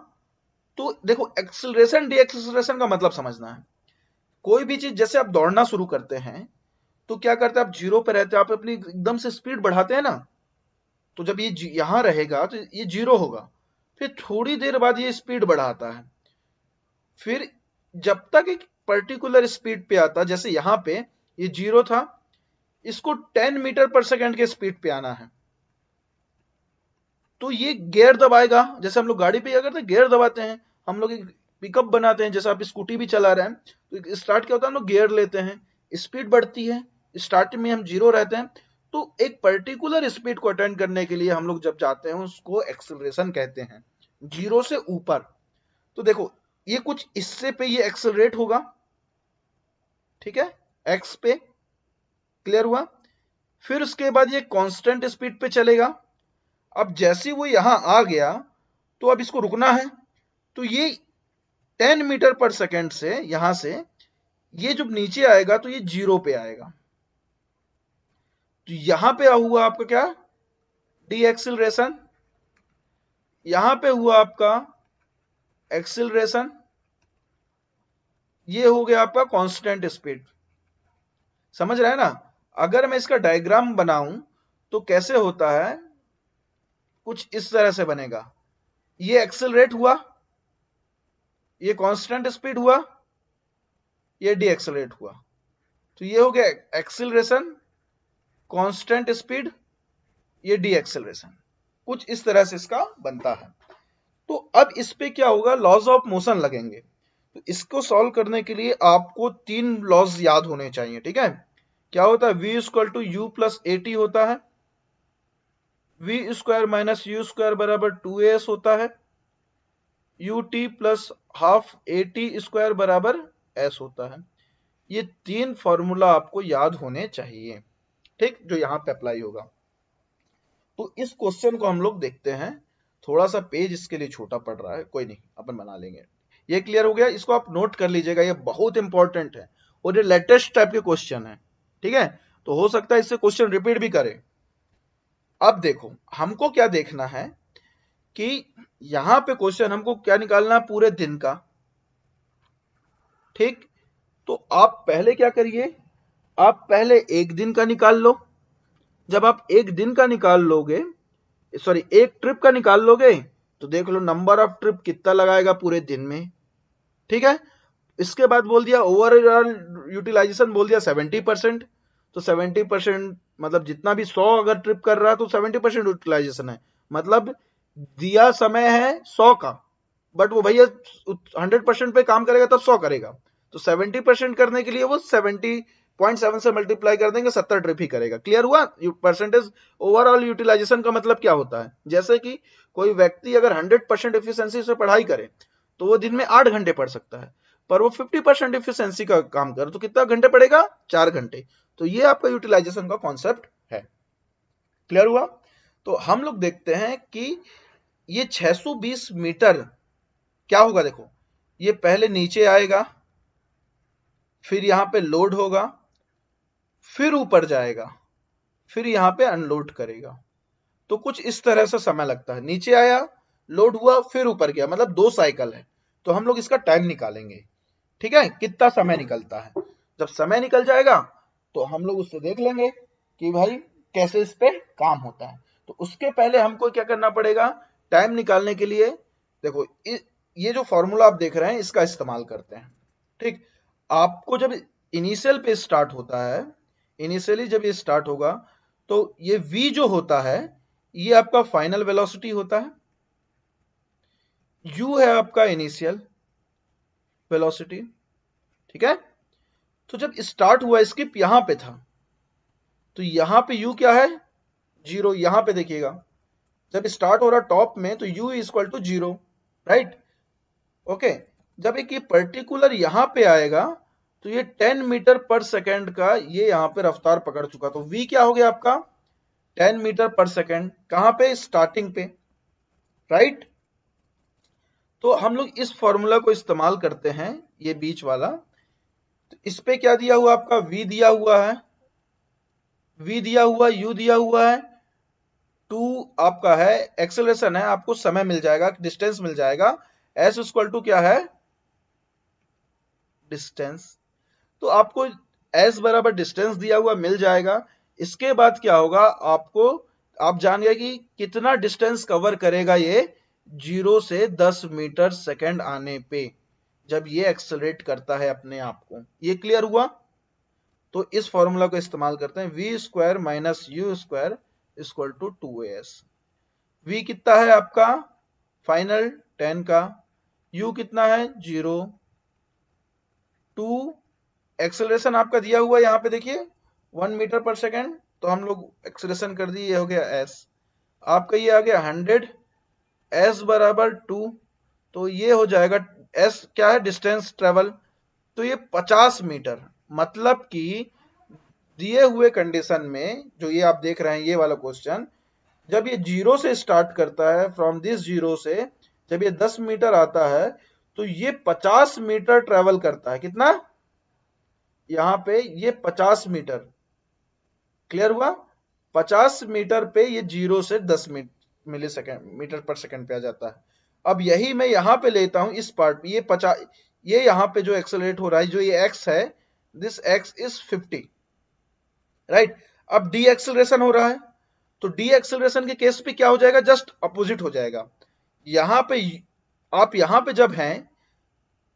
तो देखो एक्सेलरेशन डी एक्सेलरेशन का मतलब समझना है। कोई भी चीज जैसे आप दौड़ना शुरू करते हैं तो क्या करते हैं, आप जीरो पे रहते हैं, आप अपनी एकदम से स्पीड बढ़ाते हैं ना, तो जब ये यहां रहेगा तो ये जीरो होगा, फिर थोड़ी देर बाद ये स्पीड बढ़ाता है, फिर जब तक एक पर्टिकुलर स्पीड पे आता, जैसे यहां पे ये जीरो था, इसको 10 मीटर पर सेकेंड के स्पीड पे आना है, तो ये गियर दबाएगा। जैसे हम लोग गाड़ी पे क्या करते हैं, गियर दबाते हैं, हम लोग एक पिकअप बनाते हैं, जैसे आप स्कूटी भी चला रहे हैं, तो स्टार्ट क्या होता है, हम लोग गियर लेते हैं, स्पीड बढ़ती है, स्टार्टिंग में हम जीरो रहते हैं, तो एक पर्टिकुलर स्पीड को अटेंड करने के लिए हम लोग जब जाते हैं उसको एक्सेलरेशन कहते हैं, जीरो से ऊपर। तो देखो ये कुछ इससे पे ये एक्सेलरेट होगा, ठीक है, एक्स पे, क्लियर हुआ। फिर उसके बाद ये कांस्टेंट स्पीड पे चलेगा। अब जैसे वो यहां आ गया तो अब इसको रुकना है, तो ये 10 मीटर पर सेकेंड से यहां से ये जब नीचे आएगा तो ये जीरो पे आएगा, तो यहां पे हुआ आपका क्या, डी एक्सिलरेशन, यहां पे हुआ आपका एक्सिलरेशन, ये हो गया आपका कांस्टेंट स्पीड। समझ रहे हैं ना? अगर मैं इसका डायग्राम बनाऊं तो कैसे होता है, कुछ इस तरह से बनेगा, ये एक्सेलरेट हुआ, ये कांस्टेंट स्पीड हुआ, ये डी एक्सेलरेट हुआ, तो ये हो गया एक्सेलरेशन, कांस्टेंट स्पीड, ये डी एक्सेलरेशन, कुछ इस तरह से इसका बनता है। तो अब इस पे क्या होगा, लॉज ऑफ मोशन लगेंगे। तो इसको सॉल्व करने के लिए आपको तीन लॉज याद होने चाहिए, ठीक है। क्या होता है, v equal to u plus a t होता है, v square minus u square बराबर 2as होता है, u t plus half a t square बराबर एस होता है। ये तीन फॉर्मूला आपको याद होने चाहिए, ठीक, जो यहां पे अप्लाई होगा। तो इस क्वेश्चन को हम लोग देखते हैं, थोड़ा सा पेज इसके लिए छोटा पड़ रहा है, कोई नहीं अपन बना लेंगे। ये क्लियर हो गया, इसको आप नोट कर लीजिएगा, ये बहुत इंपॉर्टेंट है और ये लेटेस्ट टाइप के क्वेश्चन है, ठीक है। तो हो सकता है इससे क्वेश्चन रिपीट भी करे। अब देखो हमको क्या देखना है कि यहां पे क्वेश्चन हमको क्या निकालना है, पूरे दिन का, ठीक। तो आप पहले क्या करिए, आप पहले एक दिन का निकाल लो। जब आप एक दिन का निकाल लोगे, सॉरी एक ट्रिप का निकाल लोगे, तो देख लो नंबर ऑफ ट्रिप कितना लगाएगा पूरे दिन में, ठीक है। इसके बाद बोल दिया ओवरऑल यूटिलाइजेशन बोल दिया 70%, तो 70% मतलब जितना भी 100 अगर ट्रिप कर रहा है तो 70% यूटिलाइजेशन है, मतलब दिया समय है 100 का, बट वो भैया 100% पे काम करेगा तब 100 करेगा, तो 70% करने के लिए वो 70.7 से मल्टीप्लाई कर देंगे, 70 ट्रिप ही करेगा। क्लियर हुआ? परसेंटेज ओवरऑल यूटिलाइजेशन का मतलब क्या होता है, जैसे कि कोई व्यक्ति अगर 100% एफिशिएंसी से पढ़ाई करे तो वो दिन में 8 घंटे पढ़ सकता है, पर वो 50% एफिशिएंसी का काम करे तो कितना घंटे पड़ेगा, 4 घंटे। तो ये आपका यूटिलाइजेशन का कॉन्सेप्ट है। क्लियर हुआ? तो हम लोग देखते हैं कि ये 620 मीटर क्या होगा, देखो ये पहले नीचे आएगा, फिर यहां पे लोड होगा, फिर ऊपर जाएगा, फिर यहां पे अनलोड करेगा, तो कुछ इस तरह से समय लगता है। नीचे आया, लोड हुआ, फिर ऊपर गया, मतलब 2 साइकिल है। तो हम लोग इसका टाइम निकालेंगे, ठीक है, कितना समय निकलता है। जब समय निकल जाएगा तो हम लोग उससे देख लेंगे कि भाई कैसे इस पे काम होता है। तो उसके पहले हमको क्या करना पड़ेगा, टाइम निकालने के लिए देखो ये जो फॉर्मूला आप देख रहे हैं इसका इस्तेमाल करते हैं, ठीक। आपको जब इनिशियल पे स्टार्ट होता है, इनिशियली जब ये स्टार्ट होगा तो ये v जो होता है ये आपका फाइनल वेलोसिटी होता है, u है आपका इनिशियल वेलोसिटी, ठीक है। तो जब स्टार्ट हुआ स्किप यहां पे था, तो यहां पे u क्या है, जीरो। यहां पे देखिएगा जब स्टार्ट हो रहा टॉप में तो u equal to zero, right. Okay, जब एक ये पर्टिकुलर यहां पे आएगा तो ये 10 मीटर पर सेकेंड का ये यहां पे रफ्तार पकड़ चुका, तो v क्या हो गया आपका 10 मीटर पर सेकेंड, कहां पे स्टार्टिंग पे, राइट। तो हम लोग इस फॉर्मूला को इस्तेमाल करते हैं, ये बीच वाला। तो इस पे क्या दिया हुआ आपका v दिया हुआ है, v दिया हुआ, u दिया हुआ है, 2 आपका है एक्सेलरेशन है, आपको समय मिल जाएगा, डिस्टेंस मिल जाएगा, s इक्वल टू क्या है डिस्टेंस। तो आपको s बराबर डिस्टेंस दिया हुआ मिल जाएगा। इसके बाद क्या होगा आपको, आप जान गए कि कितना डिस्टेंस कवर करेगा ये 0 से 10 मीटर सेकेंड आने पे, जब ये एक्सेलरेट करता है अपने आप को। ये क्लियर हुआ। तो इस फॉर्मूला को इस्तेमाल करते हैं, v square minus u square equal to 2as। v कितना है आपका फाइनल 10 का, u कितना है 0, 2 एक्सेलरेशन आपका दिया हुआ है यहाँ पे देखिए 1 मीटर पर सेकेंड, तो हम लोग एक्सेलरेशन कर दिए, ये हो गया s। आपका ये आ गया 100, s बराबर 2, तो ये हो जाएगा s क्या है डिस्टेंस ट्रेवल, तो ये 50 मीटर। मतलब कि दिए हुए कंडीशन में जो ये आप देख रहे हैं ये वाला क्वेश्चन, जब ये 0 से स्टार्ट करता है, फ्रॉम दिस 0 से जब ये 10 मीटर आता है तो ये 50 मीटर ट्रेवल करता है। कितना यहां पे ये 50 मीटर, क्लियर हुआ। 50 मीटर पे ये 0 से 10 मिली सेकेंड मीटर पर सेकेंड पे आ जाता है। अब यही मैं यहां पे लेता हूं इस पार्ट पे, ये 50, ये यहां पे जो एक्सेलरेट हो रहा है, जो ये x है, दिस x इज 50, राइट। अब डी एक्सेलरेशन हो रहा है, तो डी एक्सेलरेशन के केस पे क्या हो जाएगा, जस्ट अपोजिट हो जाएगा। यहां पे आप यहां पे जब हैं,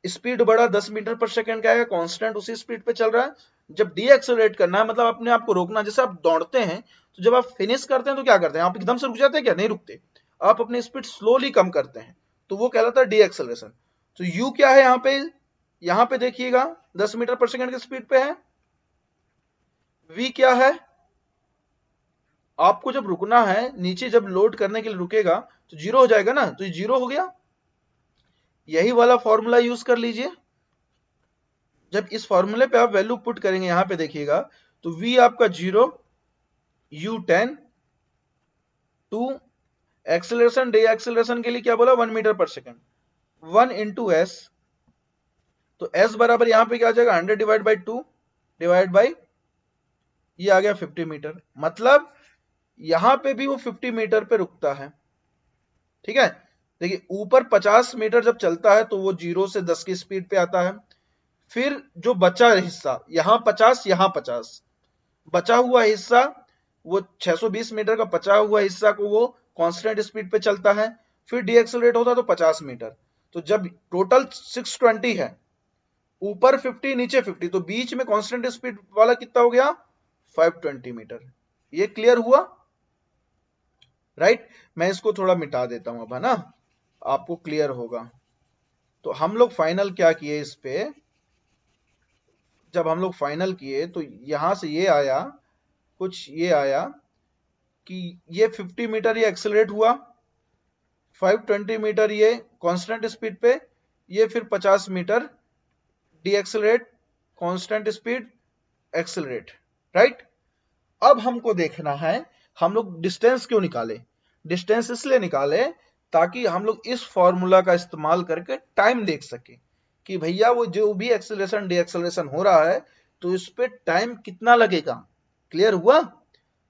स्पीड बढ़ा 10 मीटर पर सेकंड का है, कांस्टेंट उसी स्पीड पे चल रहा है। जब डी एक्सेलरेट करना है मतलब अपने आप को रोकना, जैसे आप दौड़ते हैं तो जब आप फिनिश करते हैं तो क्या करते हैं, आप एकदम से रुक जाते हैं क्या, नहीं रुकते, आप अपनी स्पीड स्लोली कम करते हैं, तो वो कहलाता है डी एक्सेलरेशन। तो यू क्या है यहाँ पे देखिएगा 10 मीटर पर सेकंड की स्पीड पे है। वी क्या है, आपको जब रुकना है नीचे, जब लोड करने के लिए रुकेगा तो जीरो हो जाएगा ना, तो ये जीरो हो गया। यही वाला फॉर्मूला यूज कर लीजिए। जब इस फॉर्मूले पे आप वैल्यू पुट करेंगे यहां पे देखिएगा, तो v आपका 0, u 10, 2 एक्सेलरेशन, डे एक्सेलरेशन के लिए क्या बोला 1 मीटर पर सेकंड, 1 इंटू एस, तो s बराबर यहां पे क्या आ जाएगा 100 डिवाइड बाई 2 डिवाइड बाई ये आ गया 50 मीटर। मतलब यहां पे भी वो 50 मीटर पे रुकता है, ठीक है। देखिए ऊपर 50 मीटर जब चलता है तो वो 0 से 10 की स्पीड पे आता है, फिर जो बचा हिस्सा यहां 50 यहां 50, बचा हुआ हिस्सा वो 620 मीटर का बचा हुआ हिस्सा को वो कांस्टेंट स्पीड पे चलता है, फिर डीएक्सेलरेट होता है तो 50 मीटर। तो जब टोटल 620 है, ऊपर 50 नीचे 50, तो बीच में कांस्टेंट स्पीड वाला कितना हो गया 520 मीटर। ये क्लियर हुआ, राइट। मैं इसको थोड़ा मिटा देता हूं अब, है ना, आपको क्लियर होगा। तो हम लोग फाइनल क्या किए इस पे, जब हम लोग फाइनल किए तो यहां से ये आया, कुछ ये आया कि ये 50 मीटर ये एक्सेलरेट हुआ, 520 मीटर ये कांस्टेंट स्पीड पे, ये फिर 50 metre decelerate, constant speed accelerate, right. अब हमको देखना है हम लोग डिस्टेंस क्यों निकाले, डिस्टेंस इसलिए निकाले ताकि हम लोग इस फॉर्मूला का इस्तेमाल करके टाइम देख सके कि भैया वो जो भी एक्सेलरेशन डी एक्सेलरेशन हो रहा है तो इस पे टाइम कितना लगेगा। क्लियर हुआ।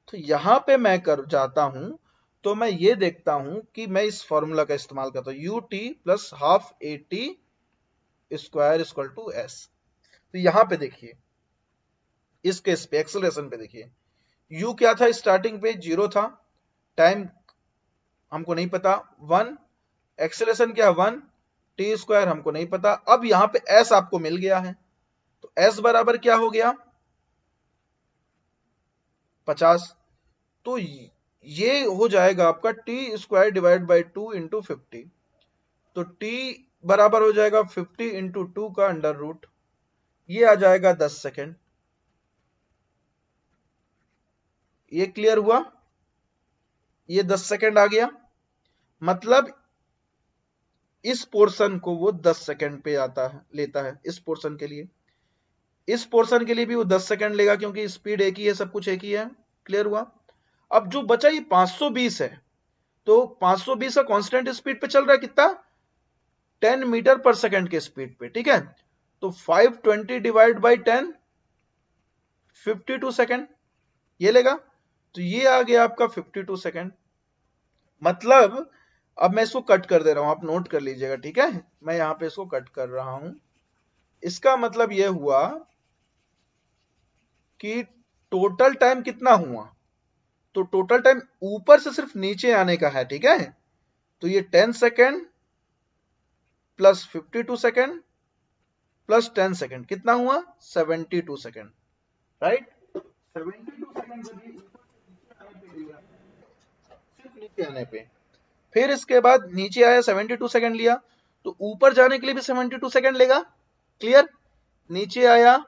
तो यहां पे मैं कर जाता हूं, तो मैं ये देखता हूं कि मैं इस फॉर्मूला का इस्तेमाल करता हूं, u t plus half a t square equal to s. तो यहां पे देखिए इस केस पे एक्सेलरेशन पे देखिए, u क्या था स्टार्टिंग पे 0 था, टाइम हमको नहीं पता 1, एक्सेलरेशन क्या 1, टी स्क्वायर हमको नहीं पता। अब यहां पे s आपको मिल गया है, तो s बराबर क्या हो गया 50, तो ये हो जाएगा आपका T square divide by 2 into 50, तो t बराबर हो जाएगा 50 इंटू 2 का अंडर रूट, ये आ जाएगा 10 सेकेंड। ये क्लियर हुआ, ये 10 सेकेंड आ गया। मतलब इस पोर्शन को वो 10 सेकंड पे लेता है। इस पोर्शन के लिए, इस पोर्शन के लिए भी वो 10 सेकंड लेगा, क्योंकि स्पीड एक ही है, सब कुछ एक ही है। क्लियर हुआ? अब जो बचा ये 520 है, तो 520 का कांस्टेंट स्पीड पे चल रहा है कितना? 10 मीटर पर सेकंड के स्पीड पे। ठीक है, तो 520 डिवाइड बाई 10, 52 सेकंड ये लेगा। तो ये आ गया आपका 52 सेकंड। मतलब अब मैं इसको कट कर दे रहा हूं, आप नोट कर लीजिएगा। ठीक है, मैं यहां पे इसको कट कर रहा हूं। इसका मतलब यह हुआ कि टोटल टाइम कितना हुआ? तो टोटल टाइम ऊपर से सिर्फ नीचे आने का है। ठीक है, तो ये 10 second plus 52 second plus 10 second कितना हुआ? 72 सेकेंड। राइट, 72 सेकेंड सिर्फ नीचे आने पे। फिर इसके बाद नीचे आया, 72 सेकेंड लिया, तो ऊपर जाने के लिए भी 72 सेकेंड लेगा। क्लियर? नीचे आया,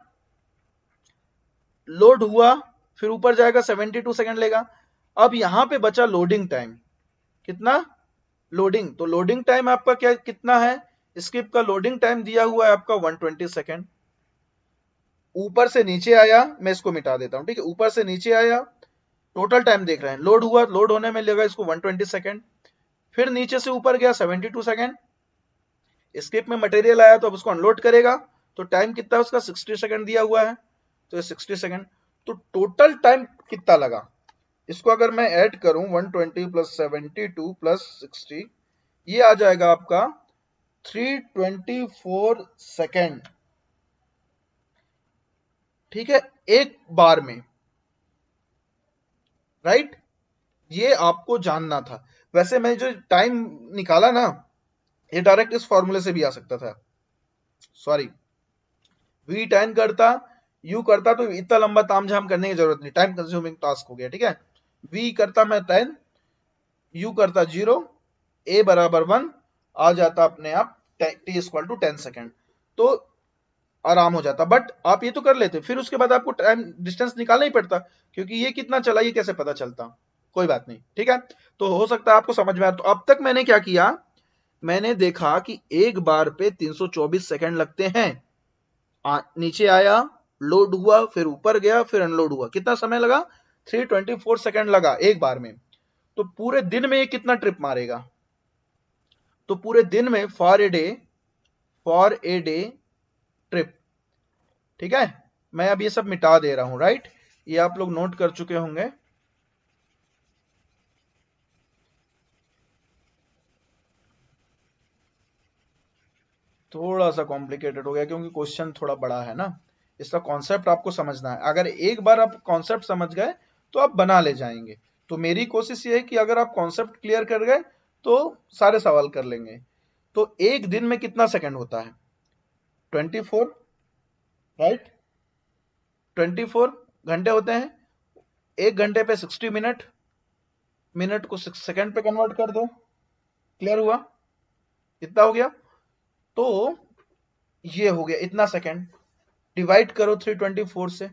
लोड हुआ, फिर ऊपर जाएगा, 72 सेकेंड लेगा। अब यहां पे बचा लोडिंग टाइम। कितना? लोडिंग। तो लोडिंग टाइम आपका क्या कितना है? स्किप का लोडिंग टाइम दिया हुआ है आपका 120 सेकेंड। ऊपर से नीचे आया, मैं इसको मिटा देता हूं। ठीक है, ऊपर से नीचे आया, टोटल टाइम देख रहे हैं, लोड हुआ, लोड होने में लेगा इसको 120 सेकेंड। फिर नीचे से ऊपर गया 72 सेकेंड। स्किप में मटेरियल आया तो अब उसको अनलोड करेगा, तो टाइम कितना उसका 60 सेकेंड दिया हुआ है, तो ये 60 सेकेंड। तो टोटल टाइम कितना लगा? इसको अगर मैं ऐड करूं 120 प्लस 72 प्लस 60, ये आ जाएगा आपका 324 सेकेंड। ठीक है, एक बार में। राइट, ये आपको जानना था। वैसे मैं जो टाइम निकाला ना, ये डायरेक्ट इस फॉर्मूले से भी आ सकता था। सॉरी, वी 10 करता, यू करता, तो इतना लंबा तामझाम करने की जरूरत नहीं, टाइम कंज्यूमिंग टास्क हो गया। ठीक है, वी करता मैं 10, यू करता 0, ए बराबर 1, आ जाता अपने आप टी इक्वल टू 10 सेकेंड, तो आराम हो जाता। बट आप ये तो कर लेते, फिर उसके बाद आपको टाइम डिस्टेंस निकालना ही पड़ता, क्योंकि ये कितना चला ये कैसे पता चलता? कोई बात नहीं। ठीक है, तो हो सकता है आपको समझ में आया। तो अब तक मैंने क्या किया, मैंने देखा कि एक बार पे 324 सेकंड लगते हैं। नीचे आया, लोड हुआ, फिर ऊपर गया, फिर अनलोड हुआ, कितना समय लगा? 324 सेकंड लगा एक बार में। तो पूरे दिन में ये कितना ट्रिप मारेगा? तो पूरे दिन में फॉर ए डे ट्रिप। ठीक है, मैं अब ये सब मिटा दे रहा हूं। राइट, ये आप लोग नोट कर चुके होंगे। थोड़ा सा कॉम्प्लिकेटेड हो गया, क्योंकि क्वेश्चन थोड़ा बड़ा है ना, इसका कॉन्सेप्ट आपको समझना है। अगर एक बार आप कॉन्सेप्ट समझ गए तो आप बना ले जाएंगे। तो मेरी कोशिश ये है कि अगर आप कॉन्सेप्ट क्लियर कर गए तो सारे सवाल कर लेंगे। तो एक दिन में कितना सेकंड होता है? 24। राइट, 24 घंटे होते हैं। एक घंटे पे 60 मिनट, मिनट को सेकंड पे कन्वर्ट कर दो। क्लियर हुआ? इतना हो गया। तो ये हो गया इतना सेकंड, डिवाइड करो 324 से,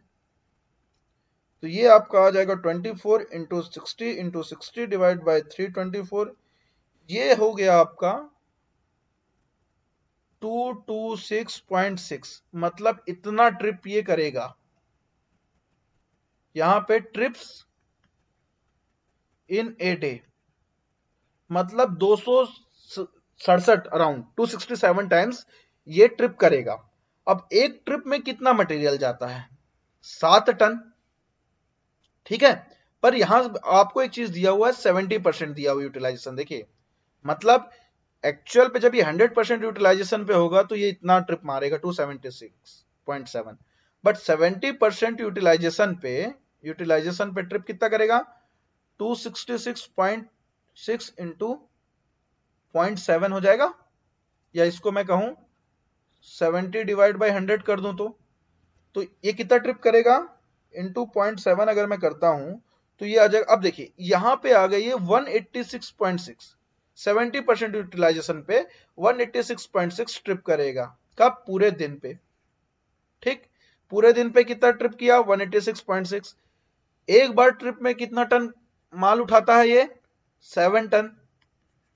तो ये आपका आ जाएगा 24 इंटू 60 इंटू 60 डिवाइड बाई 324। ये हो गया आपका 226.6। मतलब इतना ट्रिप ये करेगा। यहां पे ट्रिप्स इन ए डे, मतलब 267 अराउंड 267 टाइम्स ये ट्रिप करेगा। अब एक ट्रिप में कितना मटेरियल जाता है? 7 टन। ठीक है, पर यहां आपको एक चीज दिया हुआ है, 70% दिया हुआ यूटिलाइजेशन। देखिए, मतलब एक्चुअल पे जब ये 100% यूटिलाइजेशन पे होगा तो ये इतना ट्रिप मारेगा 276.7। बट 70% यूटिलाइजेशन पे ट्रिप कितना करेगा? 266.6 इंटू 0.7 हो जाएगा। या इसको मैं कहूं 70 डिवाइड बाई 100 कर दूं तो ये कितना ट्रिप करेगा? इंटू 0.7 अगर मैं करता हूं तो ये आ जाएगा। अब देखिए यहां पे आ गई है 186.6। 70% यूटिलाइजेशन पे 186.6 ट्रिप करेगा। कब? पूरे दिन पे। ठीक, पूरे दिन पे कितना ट्रिप किया? 186.6। एक बार ट्रिप में कितना टन माल उठाता है ये? 7 टन।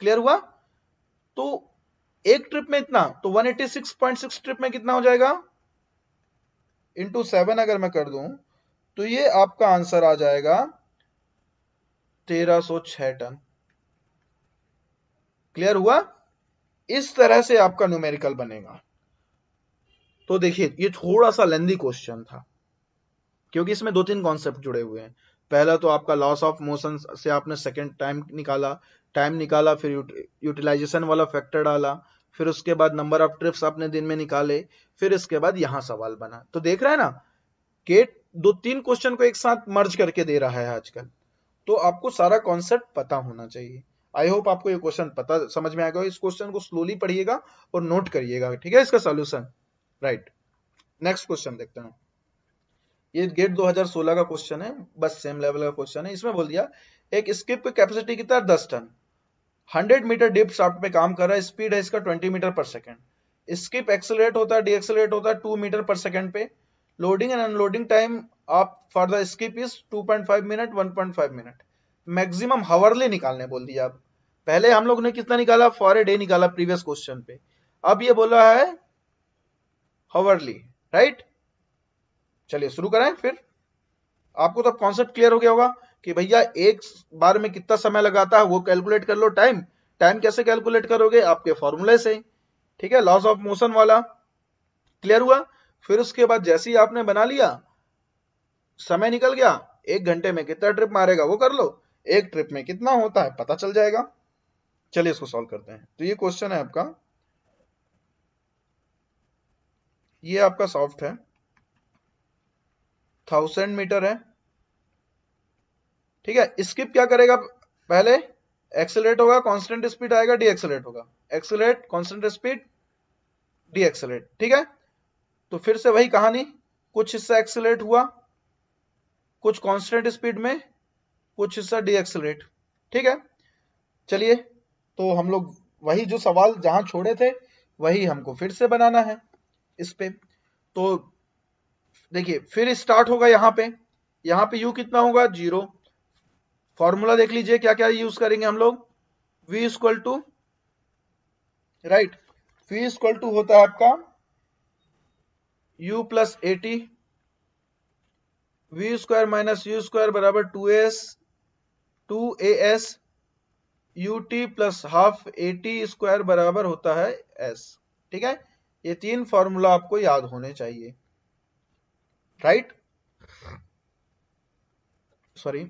क्लियर हुआ? तो एक ट्रिप में इतना, तो 186.6 ट्रिप में कितना हो जाएगा, इंटू 7 अगर मैं कर दूं तो ये आपका आंसर आ जाएगा 1306 टन। क्लियर हुआ? इस तरह से आपका न्यूमेरिकल बनेगा। तो देखिए ये थोड़ा सा लेंदी क्वेश्चन था क्योंकि इसमें 2-3 कॉन्सेप्ट जुड़े हुए हैं। पहला तो आपका लॉस ऑफ मोशन से आपने सेकंड टाइम निकाला, फिर यूटिलाइजेशन वाला फैक्टर डाला, फिर उसके बाद नंबर ऑफ ट्रिप्स आपने दिन में निकाले, फिर इसके बाद यहां सवाल बना। तो देख रहे हैं ना, गेट 2-3 क्वेश्चन को एक साथ मर्ज करके दे रहा है आजकल। तो आपको सारा कॉन्सेप्ट पता होना चाहिए। आई होप आपको ये क्वेश्चन पता समझ में आएगा। इस क्वेश्चन को स्लोली पढ़िएगा और नोट करिएगा, ठीक है, इसका सॉल्यूशन। राइट, नेक्स्ट क्वेश्चन देखते हैं। ये गेट 2016 का क्वेश्चन है, बस सेम लेवल का क्वेश्चन है। इसमें बोल दिया एक स्किप की कैपेसिटी कितना, 10 टन, 100 मीटर डीप शाफ्ट पे काम कर रहा है, स्पीड है इसका 20 मीटर पर सेकंड। स्किप एक्सेलरेट होता है, डीएक्सेलरेट होता है 2 मीटर पर सेकंड पे। लोडिंग एंड अनलोडिंग टाइम आप for the skip is 2.5 minute, 1.5 minute. Maximum hourly निकालने बोल दिया। अब पहले हम लोग ने कितना निकाला, फॉर ए डे निकाला प्रीवियस क्वेश्चन पे। अब ये बोला है हावरली, राइट। चलिए शुरू करें फिर। आपको तो कॉन्सेप्ट क्लियर हो गया होगा कि भैया एक बार में कितना समय लगाता है वो कैलकुलेट कर लो। टाइम कैसे कैलकुलेट करोगे, आपके फॉर्मूले से, ठीक है, लॉस ऑफ मोशन वाला। क्लियर हुआ? फिर उसके बाद जैसे ही आपने बना लिया, समय निकल गया, 1 घंटे में कितना ट्रिप मारेगा वो कर लो, एक ट्रिप में कितना होता है पता चल जाएगा। चलिए इसको सॉल्व करते हैं। तो ये क्वेश्चन है आपका, ये आपका सॉफ्ट है, 1000 मीटर है, ठीक है। स्किप क्या करेगा, पहले एक्सेलरेट होगा, कांस्टेंट स्पीड आएगा, डी एक्सेलरेट होगा, accelerate, constant speed, D accelerate, ठीक है। तो फिर से वही कहानी, कुछ हिस्सा एक्सेलरेट हुआ, कुछ कांस्टेंट स्पीड में, कुछ हिस्सा डी एक्सेलरेट, ठीक है। चलिए तो हम लोग वही जो सवाल जहां छोड़े थे वही हमको फिर से बनाना है इस पे। तो देखिए फिर स्टार्ट होगा यहाँ पे यू कितना होगा, 0। फॉर्मूला देख लीजिए क्या क्या यूज करेंगे हम लोग, v equal to, right, v equal to होता है आपका u plus a t, v square minus u square बराबर 2as u t plus half a t square बराबर होता है s, ठीक है। ये 3 फॉर्मूला आपको याद होने चाहिए, राइट। सॉरी,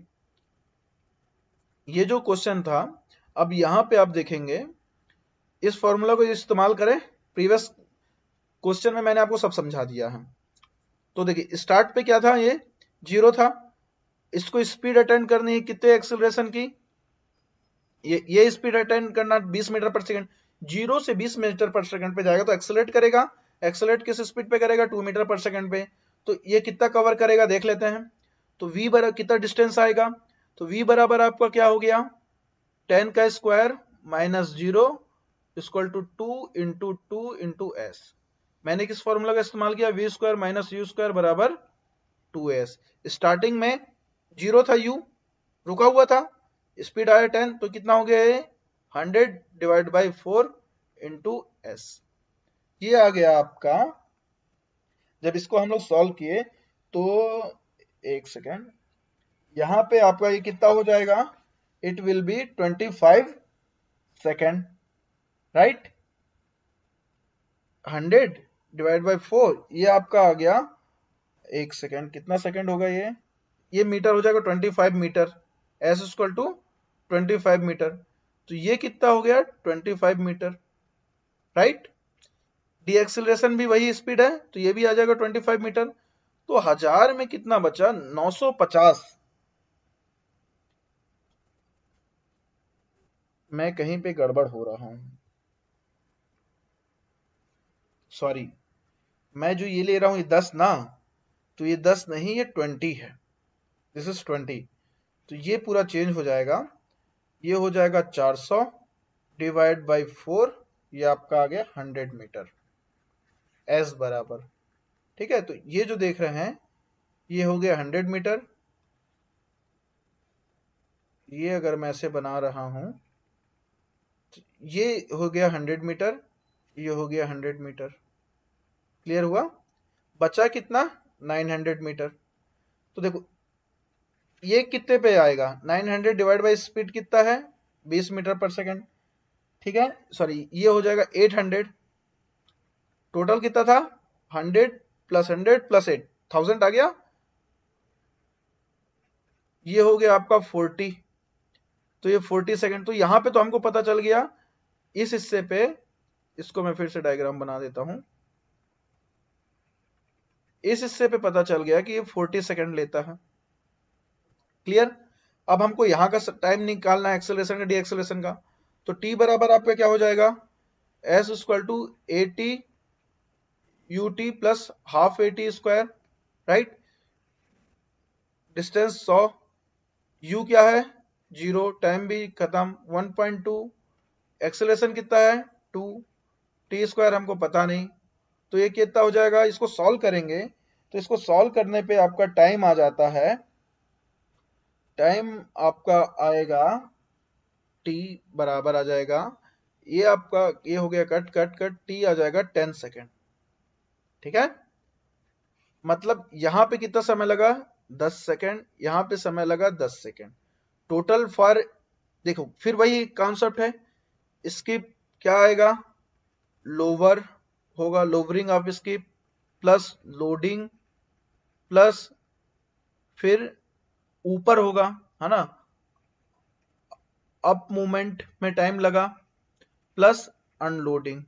ये जो क्वेश्चन था, अब यहां पे आप देखेंगे इस फॉर्मूला को इस्तेमाल करें। प्रीवियस क्वेश्चन में मैंने आपको सब समझा दिया है। तो देखिए स्टार्ट पे क्या था, ये 0 था, इसको स्पीड अटेंड करनी है कितने एक्सेलरेशन की, ये स्पीड अटेंड करना 20 मीटर पर सेकंड। 0 से 20 मीटर पर सेकंड पे जाएगा तो एक्सेलरेट करेगा, एक्सेलरेट किस स्पीड पे करेगा, 2 मीटर पर सेकंड पे। तो ये कितना कवर करेगा देख लेते हैं। तो v बराबर कितना डिस्टेंस आएगा, तो v बराबर आपका क्या हो गया, 10 का square minus 0 equal to 2 into 2 into s. मैंने किस फॉर्मूला का इस्तेमाल किया, v square minus u square बराबर 2s। स्टार्टिंग में 0 था, u रुका हुआ था, स्पीड आया 10, तो कितना हो गया ये 100 डिवाइड बाई 4 इंटू एस। ये आ गया आपका। जब इसको हम लोग सॉल्व किए तो एक सेकेंड, यहां पे आपका ये कितना हो जाएगा, it will be 25 second, right. 100 divide by 4 ये आपका आ गया, एक सेकेंड, कितना सेकेंड होगा ये मीटर हो जाएगा 25 metre, s equal to 25 metre. तो ये कितना हो गया 25 मीटर, राइट। डी एक्सेलरेशन भी वही स्पीड है तो ये भी आ जाएगा 25 मीटर। तो 1000 में कितना बचा, 950। मैं कहीं पे गड़बड़ हो रहा हूं, सॉरी। मैं जो ये ले रहा हूं ये 10 ना, तो ये 10 नहीं, ये 20 है, दिस इज 20। तो ये पूरा चेंज हो जाएगा, ये हो जाएगा 400 डिवाइड बाई 4, ये आपका आ गया 100 मीटर, एस बराबर, ठीक है। तो ये जो देख रहे हैं ये हो गया 100 मीटर, ये अगर मैं ऐसे बना रहा हूं तो ये हो गया 100 मीटर, ये हो गया 100 मीटर। क्लियर हुआ? बचा कितना? 900 मीटर। तो देखो ये कितने पे आएगा? 900 डिवाइड बाई स्पीड कितना है? 20 मीटर पर सेकंड। ठीक है, सॉरी ये हो जाएगा 800। टोटल कितना था? 100 प्लस 100 प्लस 8, 1000 आ गया। ये हो गया आपका 40। तो ये 40 सेकंड। तो यहां पे तो हमको पता चल गया इस हिस्से पे, इसको मैं फिर से डायग्राम बना देता हूं। इस हिस्से पे पता चल गया कि ये 40 सेकंड लेता है। क्लियर? अब हमको यहां का टाइम निकालना है एक्सेलरेशन का, डी एक्सेलरेशन का। तो टी बराबर आपका क्या हो जाएगा? S equal to a t u t plus half a t square, right? Distance 100, u क्या है? 0, टाइम भी खत्म, 1.2, एक्सेलरेशन कितना है? 2, टी स्क्वायर हमको पता नहीं। तो ये कितना हो जाएगा? इसको सॉल्व करेंगे तो इसको सॉल्व करने पे आपका टाइम आ जाता है, टाइम आपका आएगा टी बराबर आ जाएगा, ये आपका ये हो गया कट कट कट, टी आ जाएगा 10 सेकेंड। ठीक है, मतलब यहां पे कितना समय लगा? 10 सेकेंड। यहां पे समय लगा 10 सेकेंड टोटल फॉर। देखो फिर वही कॉन्सेप्ट है, इसकी क्या आएगा? लोअर होगा, lowering of skip plus loading plus फिर ऊपर होगा, है ना, अप मूवमेंट में टाइम लगा प्लस अनलोडिंग।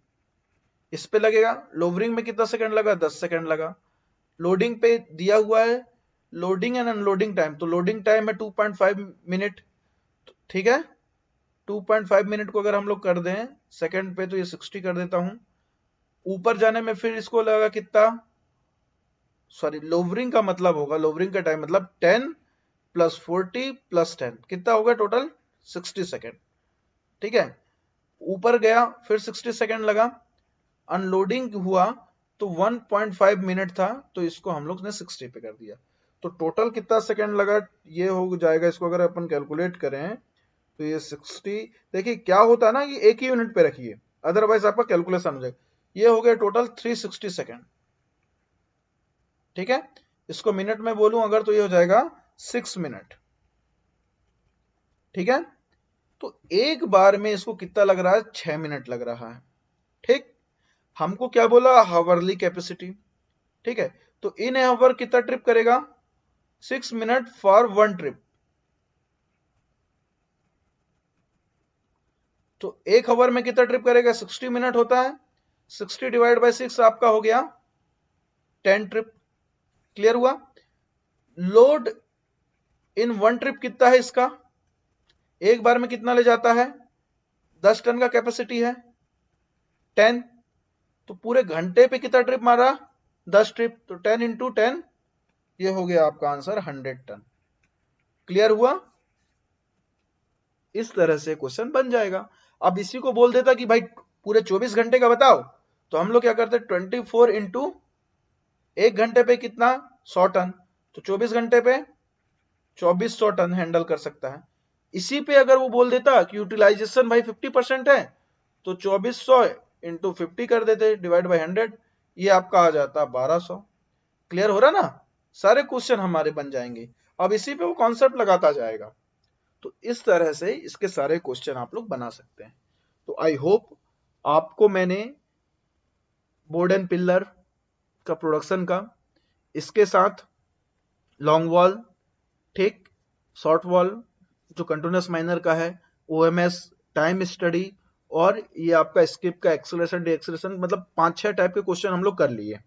इस पे लगेगा। लोवरिंग में कितना सेकंड लगा? 10 सेकंड लगा। लोडिंग पे दिया हुआ है लोडिंग एंड अनलोडिंग टाइम, तो लोडिंग टाइम है 2.5 मिनट। ठीक है, 2.5 मिनट को अगर हम लोग कर दें सेकंड पे तो ये 60 कर देता हूं। ऊपर जाने में फिर इसको लगा कितना? सॉरी, लोवरिंग का मतलब होगा, लोवरिंग का टाइम मतलब 10 प्लस 40 प्लस 10 कितना होगा? Total 60 second. ठीक है, ऊपर गया फिर 60 सेकेंड लगा। अनलोडिंग हुआ तो 1.5 मिनट था, तो इसको हम लोग ने 60 पे कर दिया। तो टोटल कितना सेकेंड लगा? ये हो जाएगा, इसको अगर अपन कैलकुलेट करें तो ये 60। देखिए क्या होता है ना, ये एक ही यूनिट पे रखिए, अदरवाइज आपका कैलकुलेशन हो जाएगा। ये हो गया टोटल 360 सेकेंड। ठीक है, इसको मिनट में बोलूं अगर तो ये हो जाएगा 6 मिनट। ठीक है, तो एक बार में इसको कितना लग रहा है? 6 मिनट लग रहा है। ठीक, हमको क्या बोला? Hourly capacity. ठीक है, तो इन हावर कितना ट्रिप करेगा? 6 मिनट फॉर वन ट्रिप। तो एक हावर में कितना ट्रिप करेगा? 60 मिनट होता है, 60 डिवाइड बाई 6 आपका हो गया 10 ट्रिप। क्लियर हुआ? लोड इन वन ट्रिप कितना है इसका? एक बार में कितना ले जाता है? 10 टन का कैपेसिटी है, 10। तो पूरे घंटे पे कितना ट्रिप मारा? 10 ट्रिप, तो 10 इंटू 10, ये हो गया आपका आंसर 100 टन। क्लियर हुआ? इस तरह से क्वेश्चन बन जाएगा। अब इसी को बोल देता कि भाई पूरे 24 घंटे का बताओ, तो हम लोग क्या करते? 24 इंटू एक घंटे पे कितना? 100 टन। तो 24 घंटे पे 2400 टन हैंडल कर सकता है। इसी पे अगर वो बोल देता कि यूटिलाइजेशन भाई 50% है, तो 2400 इंटू 50 कर देते डिवाइड बाई 100, ये आपका आ जाता 1200। क्लियर हो रहा ना? सारे क्वेश्चन हमारे बन जाएंगे। अब इसी पे वो कॉन्सेप्ट लगाता जाएगा। तो इस तरह से इसके सारे क्वेश्चन आप लोग बना सकते हैं। तो आई होप आपको मैंने बोर्ड एंड पिलर का प्रोडक्शन का, इसके साथ लॉन्ग वॉल, ठीक, शॉर्ट वॉल जो कंटिन्यूस माइनर का है, ओएमएस, टाइम स्टडी, और ये आपका स्किप का एक्सेलरेशन डी एक्सेलरेशन, मतलब 5-6 टाइप के क्वेश्चन हम लोग कर लिए,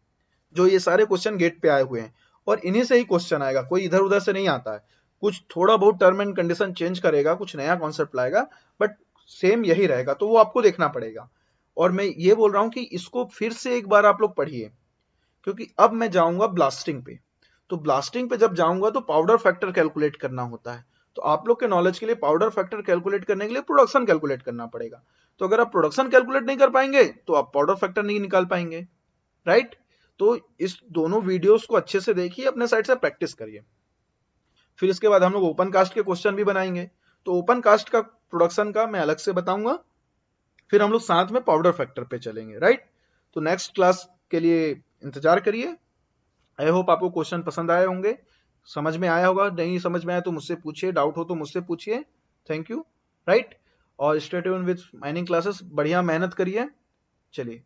जो ये सारे क्वेश्चन गेट पे आए हुए हैं। और इन्हीं से ही क्वेश्चन आएगा, कोई इधर उधर से नहीं आता है। कुछ थोड़ा बहुत टर्म एंड कंडीशन चेंज करेगा, कुछ नया कॉन्सेप्ट लाएगा, बट सेम यही रहेगा, तो वो आपको देखना पड़ेगा। और मैं ये बोल रहा हूं कि इसको फिर से एक बार आप लोग पढ़िए, क्योंकि अब मैं जाऊंगा ब्लास्टिंग पे। तो ब्लास्टिंग पे जब जाऊंगा तो पाउडर फैक्टर कैलकुलेट करना होता है। तो आप लोग के नॉलेज के लिए पाउडर फैक्टर कैलकुलेट करने के लिए प्रोडक्शन कैलकुलेट करना पड़ेगा। तो अगर आप प्रोडक्शन कैलकुलेट नहीं कर पाएंगे तो आप पाउडर फैक्टर नहीं निकाल पाएंगे, राइट? तो इस दोनों वीडियोस को अच्छे से देखिए, अपने साइड से प्रैक्टिस करिए। फिर इसके बाद हम लोग ओपन कास्ट के क्वेश्चन भी बनाएंगे। तो ओपन कास्ट का प्रोडक्शन का मैं अलग से बताऊंगा, फिर हम लोग साथ में पाउडर फैक्टर पे चलेंगे, राइट। तो नेक्स्ट क्लास के लिए इंतजार करिए। आई होप आपको क्वेश्चन पसंद आए होंगे, समझ में आया होगा। नहीं समझ में आया तो मुझसे पूछिए, डाउट हो तो मुझसे पूछिए। Thank you, right. और stay tuned with mining classes, बढ़िया मेहनत करिए। चलिए।